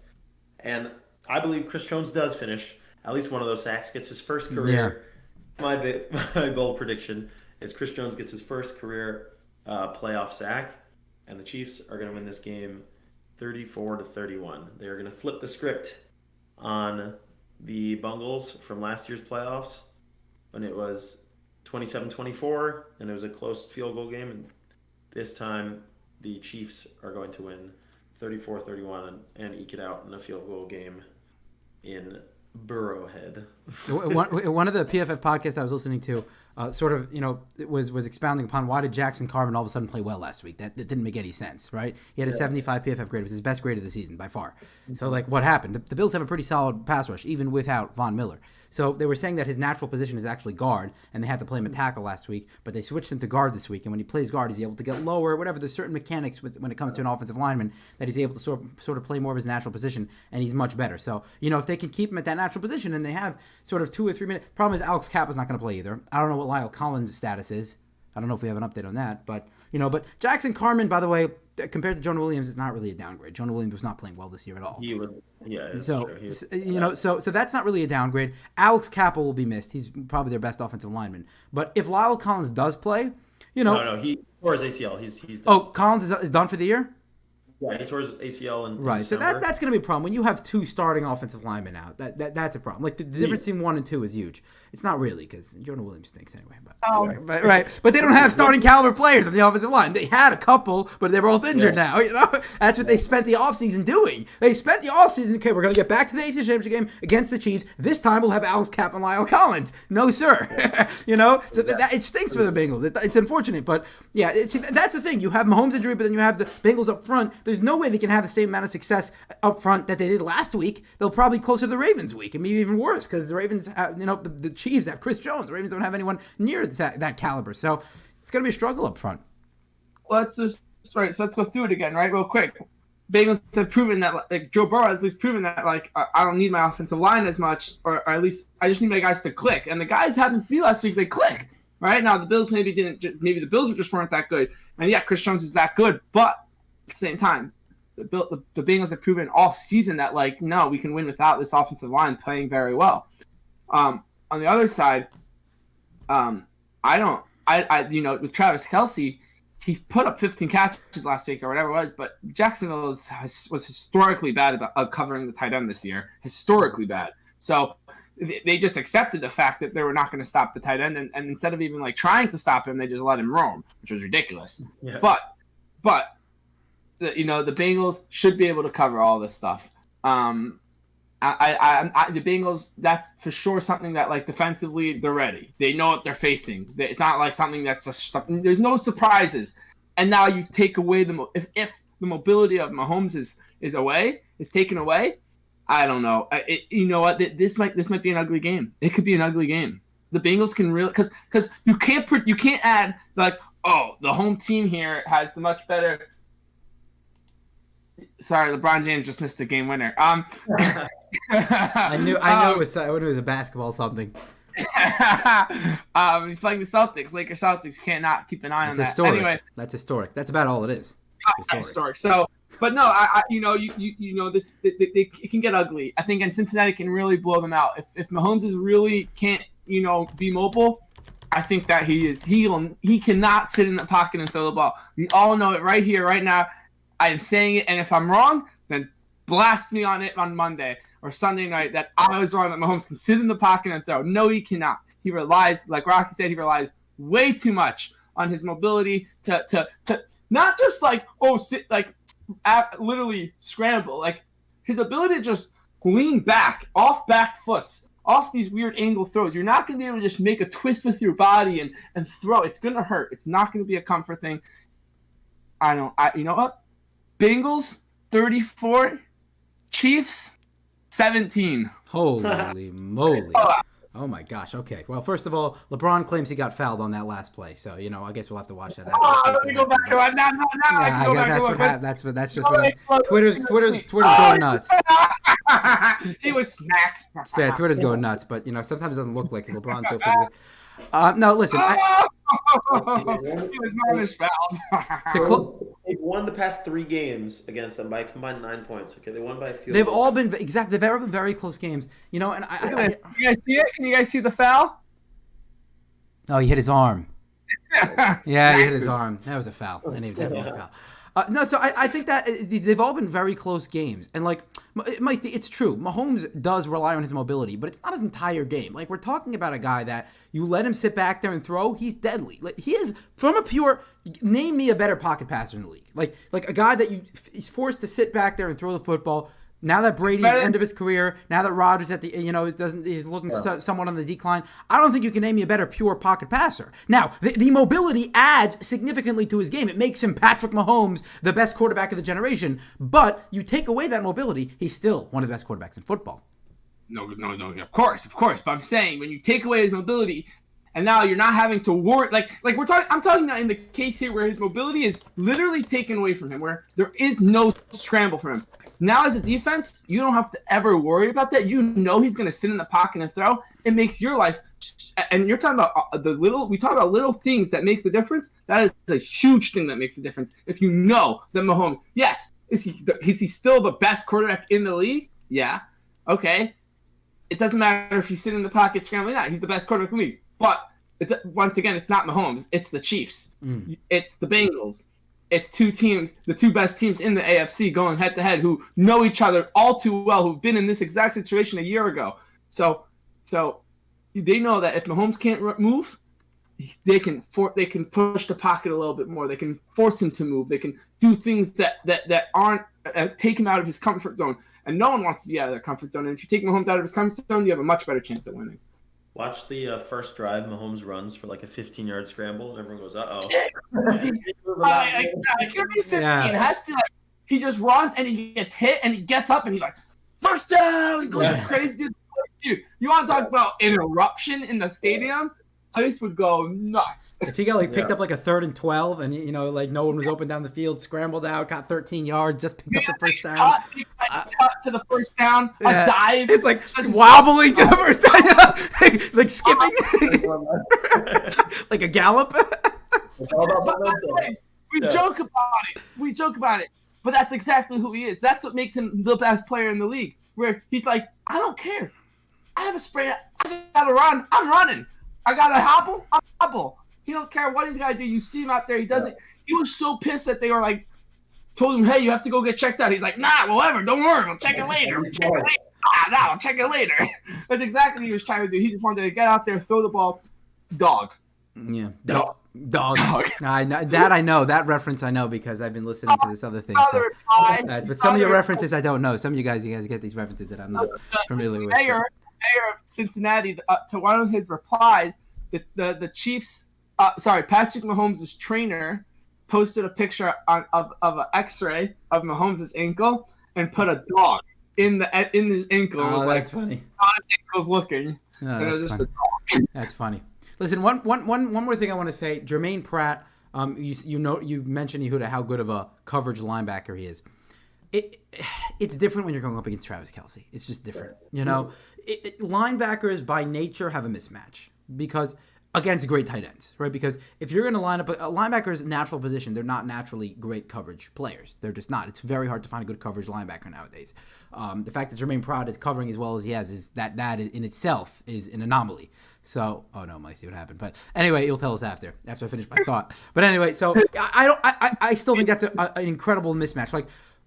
And I believe Chris Jones does finish at least one of those sacks, gets his first career. Yeah. My bold prediction is Chris Jones gets his first career playoff sack, and the Chiefs are going to win this game 34-31. They're going to flip the script on the Bungles from last year's playoffs when it was 27-24 and it was a close field goal game. And this time the Chiefs are going to win 34-31 and eke it out in a field goal game in Burrowhead. One of the PFF podcasts I was listening to it was expounding upon why did Jackson Carman all of a sudden play well last week. That didn't make any sense, right? He had a 75 PFF grade. It was his best grade of the season by far. So, what happened? The Bills have a pretty solid pass rush, even without Von Miller. So they were saying that his natural position is actually guard, and they had to play him a tackle last week, but they switched him to guard this week. And when he plays guard, he's able to get lower, whatever. There's certain mechanics when it comes to an offensive lineman that he's able to sort of play more of his natural position, and he's much better. So, if they can keep him at that natural position and they have sort of 2 or 3 minutes. Problem is Alex Kappa's not going to play either. I don't know what Lyle Collins' status is. I don't know if we have an update on that, but Jackson Carman, by the way, compared to Jonah Williams, is not really a downgrade. Jonah Williams was not playing well this year at all. He would, yeah. So true. So that's not really a downgrade. Alex Kappa will be missed. He's probably their best offensive lineman. But if Lyle Collins does play, no, he tore his ACL. He's done. Oh, Collins is done for the year. Yeah, he tore his ACL in right. So December. that's going to be a problem when you have 2 starting offensive linemen out. That's a problem. Like the difference between 1 and 2 is huge. It's not really because Jonah Williams stinks anyway. But right. But they don't have starting caliber players on the offensive line. They had a couple, but they're both injured now. That's what they spent the offseason doing. They spent the offseason. Okay, we're going to get back to the AFC Championship game against the Chiefs. This time we'll have Alex Kapp and Lyle Collins. No, sir. So that it stinks for the Bengals. It's unfortunate, but yeah, that's the thing. You have Mahomes' injury, but then you have the Bengals up front. There's no way they can have the same amount of success up front that they did last week. They'll probably closer to the Ravens week, and maybe even worse because the Ravens, the Chiefs have Chris Jones. The Ravens don't have anyone near that caliber, so it's going to be a struggle up front. Let's go through it again, right, real quick. Bengals have proven that, Joe Burrow has at least proven that, I don't need my offensive line as much, or at least I just need my guys to click. And the guys happened to be last week, they clicked. Right now, the Bills maybe the Bills just weren't that good. And yeah, Chris Jones is that good, but at the same time, the Bengals have proven all season that no, we can win without this offensive line playing very well. On the other side, with Travis Kelce, he put up 15 catches last week or whatever it was, but Jacksonville was historically bad about covering the tight end this year, historically bad. So they just accepted the fact that they were not going to stop the tight end, and instead of even trying to stop him, they just let him roam, which was ridiculous. Yeah. But the Bengals should be able to cover all this stuff. The Bengals, that's for sure something that defensively they're ready. They know what they're facing. It's not something there's no surprises. And now you take away if the mobility of Mahomes is taken away. I don't know. You know what? This might be an ugly game. It could be an ugly game. The Bengals can really because you can't add the home team here has the much better. Sorry, LeBron James just missed a game winner. I knew it was a basketball something. He's playing the Celtics. Lakers Celtics cannot keep an eye on that. Historic. Anyway, that's historic. That's about all it is. Historic. So, but no, this it can get ugly. I think, and Cincinnati can really blow them out if Mahomes really can't be mobile. I think that he cannot sit in the pocket and throw the ball. We all know it right here, right now. I am saying it, and if I'm wrong, then blast me on it on Monday or Sunday night that I was wrong, that Mahomes can sit in the pocket and throw. No, he cannot. He relies, like Rocky said, way too much on his mobility to not just literally scramble. His ability to just lean back, off back foots, off these weird angle throws. You're not going to be able to just make a twist with your body and throw. It's going to hurt. It's not going to be a comfort thing. You know what? Bengals 34, Chiefs 17. Holy moly! Oh my gosh. Okay. Well, first of all, LeBron claims he got fouled on that last play, so I guess we'll have to watch that. Let me go back to it. No. I Yeah, can go I back guess to it. that's just what Twitter's going nuts. He was smacked. Yeah, Twitter's going nuts, but sometimes it doesn't look like 'cause LeBron's so physically. No, listen. He was garnished fouled. They've won the past 3 games against them by a combined 9 points. Okay, they won by a field They've goal. all been exactly. They've all been very close games. And You guys see it? Can you guys see the foul? oh, he hit his arm. Yeah, he hit his arm. That was a foul. And he definitely a foul. No, so I think that they've all been very close games. And, it's true. Mahomes does rely on his mobility, but it's not his entire game. We're talking about a guy that you let him sit back there and throw, he's deadly. He is, from a pure, name me a better pocket passer in the league. Like a guy that he's forced to sit back there and throw the football. Now that Brady's at the end of his career, now that Rodgers he's looking somewhat on the decline, I don't think you can name me a better pure pocket passer. Now, the mobility adds significantly to his game. It makes him Patrick Mahomes, the best quarterback of the generation. But you take away that mobility, he's still one of the best quarterbacks in football. No. Of course. But I'm saying when you take away his mobility, and now you're not having to worry. I'm talking now in the case here where his mobility is literally taken away from him, where there is no scramble for him. Now, as a defense, you don't have to ever worry about that. You know he's going to sit in the pocket and throw. It makes your life, and you're talking about we talk about little things that make the difference. That is a huge thing that makes the difference. If you know that Mahomes, yes, is he still the best quarterback in the league? Yeah. Okay. It doesn't matter if he's sitting in the pocket scrambling out. He's the best quarterback in the league. But once again, it's not Mahomes. It's the Chiefs. It's the Bengals. It's 2 teams, the 2 best teams in the AFC going head-to-head who know each other all too well, who've been in this exact situation a year ago. So they know that if Mahomes can't move, they can push the pocket a little bit more. They can force him to move. They can do things that aren't take him out of his comfort zone. And no one wants to be out of their comfort zone. And if you take Mahomes out of his comfort zone, you have a much better chance at winning. Watch the first drive Mahomes runs for a 15-yard scramble, and everyone goes, "Uh-oh." I can't be 15. Yeah. It has to be he just runs and he gets hit and he gets up and he's like, first down! He goes crazy. Dude, you want to talk about an eruption in the stadium? Place would go nuts. If he got picked up a 3rd and 12 and no one was open down the field, scrambled out, got 13 yards, just picked up the first down. Cut to the first down, a dive. It's wobbling to the first down, skipping, like a gallop. We joke about it, but that's exactly who he is. That's what makes him the best player in the league. Where he's like, I don't care. I have a spray. I got to run. I'm running. I got to hobble. I'm hobble. He don't care what he's got to do. You see him out there. He does it. He was so pissed that they were told him, hey, you have to go get checked out. He's like, nah, whatever. Don't worry. I'll check it later. I'll check it later. That's exactly what he was trying to do. He just wanted to get out there, throw the ball. Dog. Yeah. Dog. I know that reference I know because I've been listening to this other thing. So. But some of your references I don't know. Some of you guys get these references that I'm not familiar with. Mayor of Cincinnati, to one of his replies, the Chiefs, Patrick Mahomes' trainer posted a picture of an X-ray of Mahomes' ankle and put a dog in his ankle. Oh, that's funny. How his ankle's looking. Oh, and it was just a dog. That's funny. Listen, one more thing I want to say. Jermaine Pratt, you mentioned Yehuda how good of a coverage linebacker he is. It's different when you're going up against Travis Kelce. It's just different. Linebackers by nature have a mismatch because against great tight ends, right? Because if you're going to line up a linebacker's natural position, they're not naturally great coverage players. They're just not. It's very hard to find a good coverage linebacker nowadays. The fact that Jermaine Pratt is covering as well as he has is that in itself is an anomaly. So, oh no, Mike, see what happened. But anyway, you'll tell us after I finish my thought. But anyway, so I still think that's an incredible mismatch.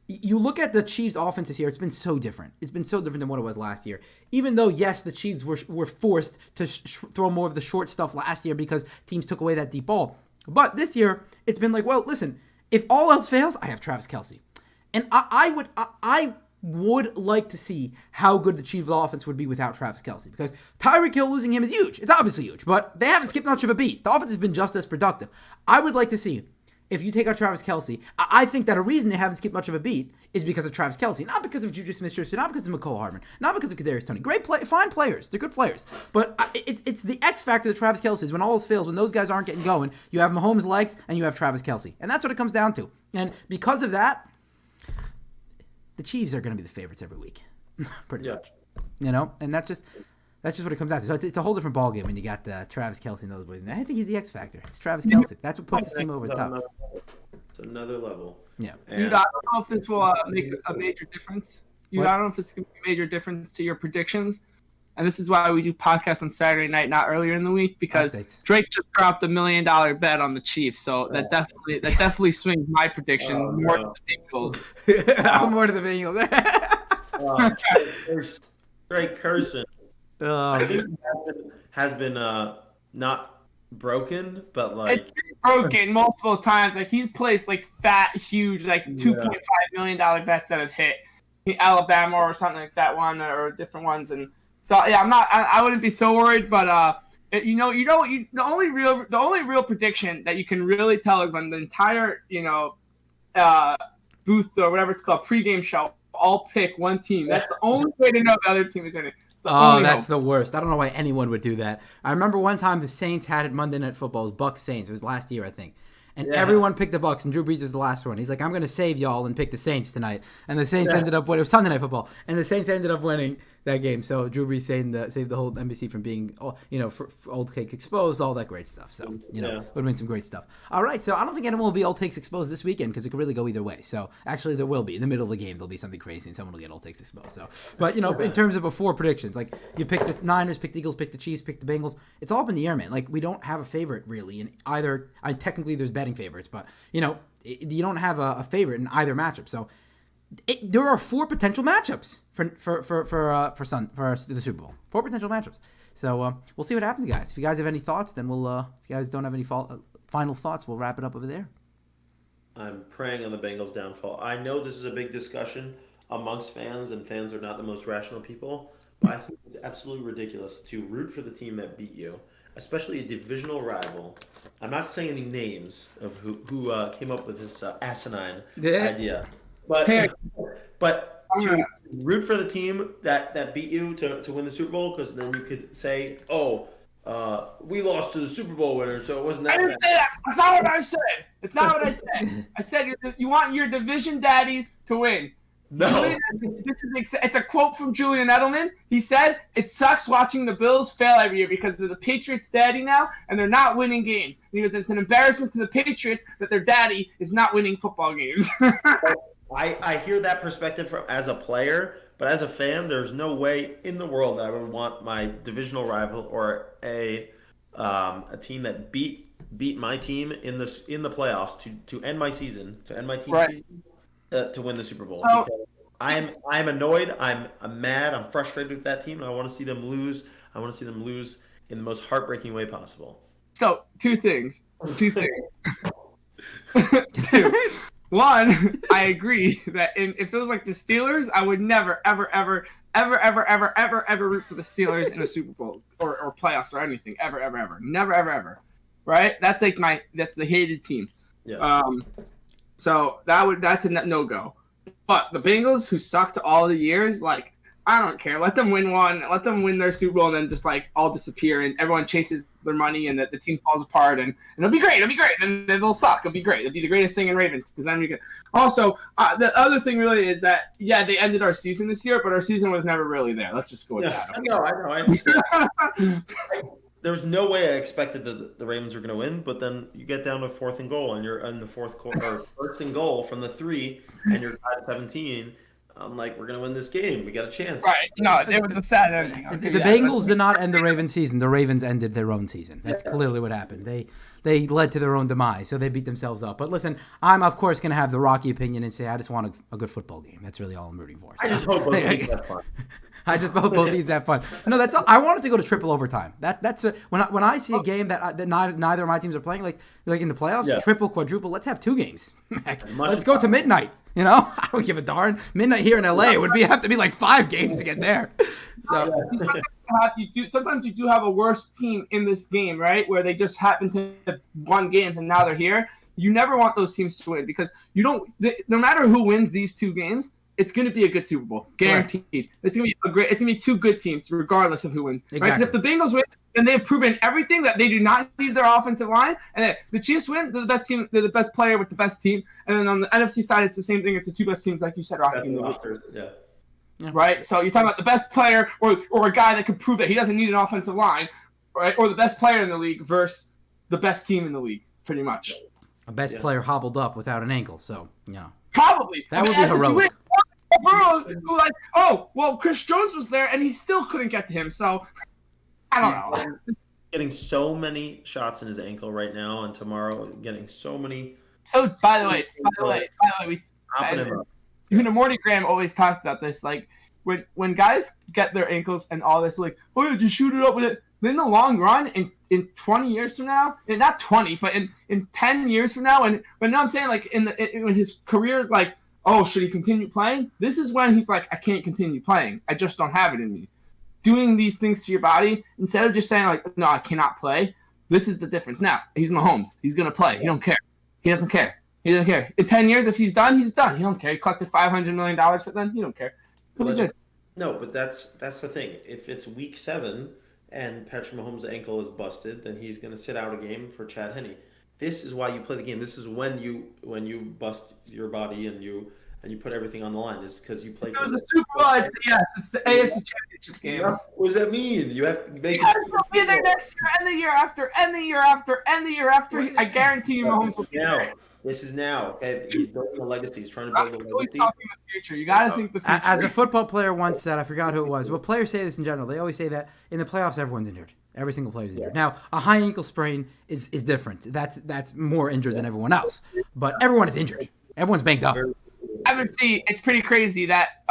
You look at the Chiefs' offense this year, it's been so different. It's been so different than what it was last year. Even though, yes, the Chiefs were forced to throw more of the short stuff last year because teams took away that deep ball. But this year, it's been listen, if all else fails, I have Travis Kelce. And I would like to see how good the Chiefs' offense would be without Travis Kelce. Because Tyreek Hill losing him is huge. It's obviously huge. But they haven't skipped much of a beat. The offense has been just as productive. I would like to see if you take out Travis Kelce, I think that a reason they haven't skipped much of a beat is because of Travis Kelce, not because of Juju Smith-Schuster, not because of McCole Hardman, not because of Kadarius Toney. Fine players, they're good players, but it's the X factor that Travis Kelce is. When all else fails, when those guys aren't getting going, you have Mahomes' legs and you have Travis Kelce, and that's what it comes down to. And because of that, the Chiefs are going to be the favorites every week, pretty much. And that's just what it comes down to. So it's a whole different ballgame when you got Travis Kelce and those boys. And I think he's the X factor. It's Travis Kelce. That's what puts the team over the top. It's another level. Yeah. Dude, I don't know if this will make a major difference. I don't know if it's going to make a major difference to your predictions. And this is why we do podcasts on Saturday night, not earlier in the week, because Drake just dropped $1 million bet on the Chiefs. So that definitely swings my prediction more to the Bengals. More to the Bengals. Drake cursing. I think has been not broken, but like it's been broken multiple times. Like he's placed like fat, huge, like $2.5 million bets that have hit Alabama or something like that one or different ones. And so yeah, I wouldn't be so worried, but the only real prediction that you can really tell is when the entire booth or whatever it's called pregame show all pick one team. That's the only way to know the other team is winning. That's the worst. I don't know why anyone would do that. I remember one time the Saints had it Monday Night Football. It was Bucs Saints. It was last year, I think. And everyone picked the Bucs, and Drew Brees was the last one. He's like, I'm going to save y'all and pick the Saints tonight. And the Saints ended up winning. It was Sunday Night Football. And the Saints ended up winning that game. So Drew Brees saved the whole NBC from being, for old cake exposed, all that great stuff. So, would have been some great stuff. All right, so I don't think anyone will be old takes exposed this weekend because it could really go either way. So, actually, there will be. In the middle of the game, there'll be something crazy and someone will get old takes exposed. So, but, in terms of before predictions, like you pick the Niners, pick the Eagles, pick the Chiefs, pick the Bengals, it's all up in the air, man. Like, we don't have a favorite, really, in either. Technically, there's betting favorites, but, you don't have a favorite in either matchup. So, there are 4 potential matchups for the Super Bowl. 4 potential matchups. So we'll see what happens, guys. If you guys have any thoughts, then we'll. If you guys don't have any final thoughts, we'll wrap it up over there. I'm praying on the Bengals' downfall. I know this is a big discussion amongst fans, and fans are not the most rational people, but I think it's absolutely ridiculous to root for the team that beat you, especially a divisional rival. I'm not saying any names of who came up with this asinine idea. But to root for the team that beat you to win the Super Bowl, because then you could say, we lost to the Super Bowl winner, so it wasn't that bad. I didn't say that. That's not what I said. It's not what I said. I said you want your division daddies to win. No. It's a quote from Julian Edelman. He said, "It sucks watching the Bills fail every year because they're the Patriots' daddy now, and they're not winning games." And he goes, "It's an embarrassment to the Patriots that their daddy is not winning football games." I hear that perspective as a player, but as a fan, there's no way in the world that I would want my divisional rival or a team that beat my team in the playoffs to end my season, to end my team's season, to win the Super Bowl. So, I'm annoyed. I'm mad. I'm frustrated with that team. And I want to see them lose. I want to see them lose in the most heartbreaking way possible. So, two things. Two. One, I agree that if it was like the Steelers, I would never, ever, ever, ever, ever, ever, ever, ever root for the Steelers in a Super Bowl or playoffs or anything. Ever, ever, ever. Never, ever, ever. Right? That's like that's the hated team. Yeah. So that's a no-go. But the Bengals, who sucked all the years, like, I don't care. Let them win one. Let them win their Super Bowl and then just, like, all disappear and everyone chases their money and the team falls apart and it'll be great. It'll be great. And then they'll suck. It'll be great. It'll be the greatest thing in Ravens because then we can. Also, the other thing really is that, they ended our season this year, but our season was never really there. Let's just go with that. I know. I understand. There's no way I expected the Ravens were going to win, but then you get down to 4th and goal, and you're in the fourth quarter, 1st and goal from the 3, and you're at 17. I'm like, we're going to win this game. We got a chance. Right. No, it was a sad ending. The Bengals did not end the Ravens season. The Ravens ended their own season. That's clearly what happened. They led to their own demise, so they beat themselves up. But listen, I'm, of course, going to have the Rocky opinion and say I just want a good football game. That's really all I'm rooting for. So. I just hope both teams have fun. I just hope both teams have fun. No, that's all. I want it to go to triple overtime. That's when I see a game that neither of my teams are playing, like in the playoffs, triple, quadruple. Let's have 2 games. Let's go to midnight. I don't give a darn. Midnight here in LA would have to be like 5 games to get there. So sometimes you do have a worse team in this game, right? Where they just happen to have won games and now they're here. You never want those teams to win because you don't. No matter who wins these two games, it's going to be a good Super Bowl, guaranteed. Right. It's going to be It's going to be two good teams, regardless of who wins. Exactly. Right? Because if the Bengals win, then they've proven everything that they do not need their offensive line, and the Chiefs win, they're the best team, they're the best player with the best team, and then on the NFC side, it's the same thing. It's the two best teams, like you said, Rocky. Yeah. Right. So you're talking about the best player, or a guy that can prove that he doesn't need an offensive line, right? Or the best player in the league versus the best team in the league, pretty much. A best player hobbled up without an ankle, so probably that would be heroic. Who Chris Jones was there and he still couldn't get to him, so I don't know. Getting so many shots in his ankle right now, and tomorrow getting so many. So by the way, Morty Graham always talked about this. Like when guys get their ankles and all this, like, oh yeah, just shoot it up with it. Then in the long run, in 20 years from now, and not 20, but in 10 years from now, but now I'm saying like when his career is like, oh, should he continue playing? This is when he's like, I can't continue playing. I just don't have it in me. Doing these things to your body, instead of just saying like, no, I cannot play, this is the difference. Now, he's Mahomes. He's going to play. He don't care. He doesn't care. He doesn't care. In 10 years, if he's done, he's done. He don't care. He collected $500 million, but then he don't care. He'll be good. No, but that's the thing. If it's week 7 and Patrick Mahomes' ankle is busted, then he's going to sit out a game for Chad Henne. This is why you play the game. This is when you bust your body and you put everything on the line. Is because you play. It was a Super Bowl. It's the AFC Championship game. Yeah. What does that mean? You have to make it. Be there next year, and the year after, and the year after, and the year after. I guarantee you, Mahomes will be there. This is now. Okay, he's building a legacy. He's trying to build a legacy. Always talking the future. You got to think the future. As a football player once said, I forgot who it was. Well, players say this in general. They always say that in the playoffs, everyone's injured. Every single player is injured. Now, a high ankle sprain is different. That's more injured than everyone else. But everyone is injured. Everyone's banged up. See, it's pretty crazy that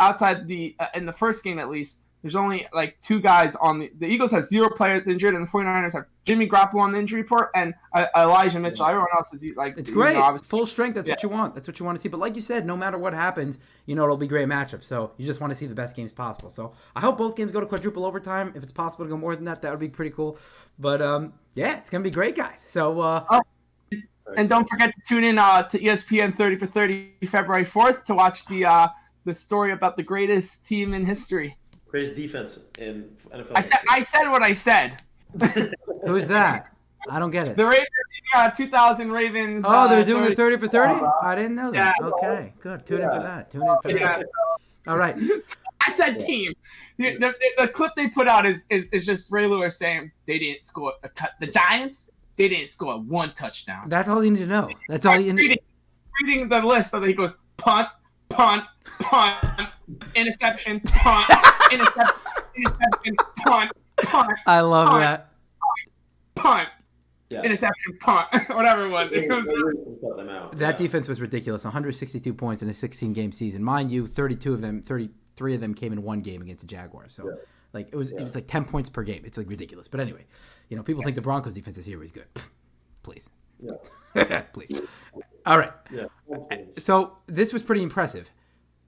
outside in the first game at least, there's only like 2 guys on the Eagles have 0 players injured, and the 49ers have Jimmy Garoppolo on the injury report and Elijah Mitchell. Everyone else is like, it's great. Full strength. That's what you want. That's what you want to see. But like you said, no matter what happens, it'll be great matchups. So you just want to see the best games possible. So I hope both games go to quadruple overtime. If it's possible to go more than that, that would be pretty cool. But it's gonna be great, guys. So. And don't forget to tune in to ESPN 30 for 30 February 4th to watch the story about the greatest team in history. Greatest defense in NFL. I said what I said. Who's that? I don't get it. The Ravens, 2000 Ravens. Oh, they're doing the 30 for 30? I didn't know that. Yeah. Okay, good. Tune in for that. All right. I said team. The clip they put out is just Ray Lewis saying they didn't score the Giants. They didn't score 1 touchdown. That's all you need to know. That's all you need. Reading the list, so that he goes punt, interception, punt, interception, punt. I love that. Punt. Yeah. Interception, punt, whatever it was. That defense was ridiculous. 162 points in a 16-game season. Mind you, 33 of them came in 1 game against the Jaguars. So. Yeah. Like it was like 10 points per game. It's like ridiculous. But anyway, people think the Broncos defense is here is good. Please. Yeah. Please. All right. Yeah. So this was pretty impressive.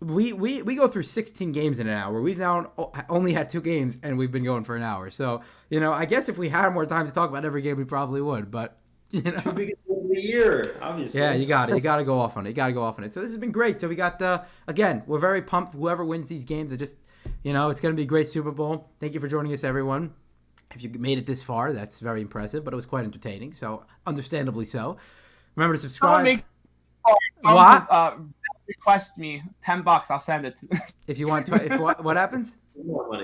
We go through 16 games in an hour. We've now only had 2 games and we've been going for an hour. So, I guess if we had more time to talk about every game, we probably would. But, 2 biggest games of the year, obviously. Yeah, you got it. You got to go off on it. So this has been great. So we got, again, we're very pumped. Whoever wins these games, it's going to be a great Super Bowl. Thank you for joining us, everyone. If you made it this far, that's very impressive, but it was quite entertaining. So understandably so. Remember to subscribe. What? Request me $10. I'll send it to them. If you want to, what happens? Someone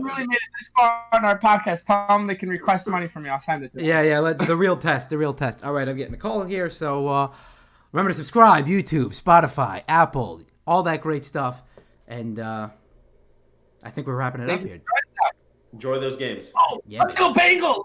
really made it this far on our podcast. Tell them they can request money from me. I'll send it to them. Yeah. The real test. All right, I'm getting a call here. So remember to subscribe. YouTube, Spotify, Apple, all that great stuff. And I think we're wrapping it up here. Enjoy those games. Oh, yeah, let's go Bengals!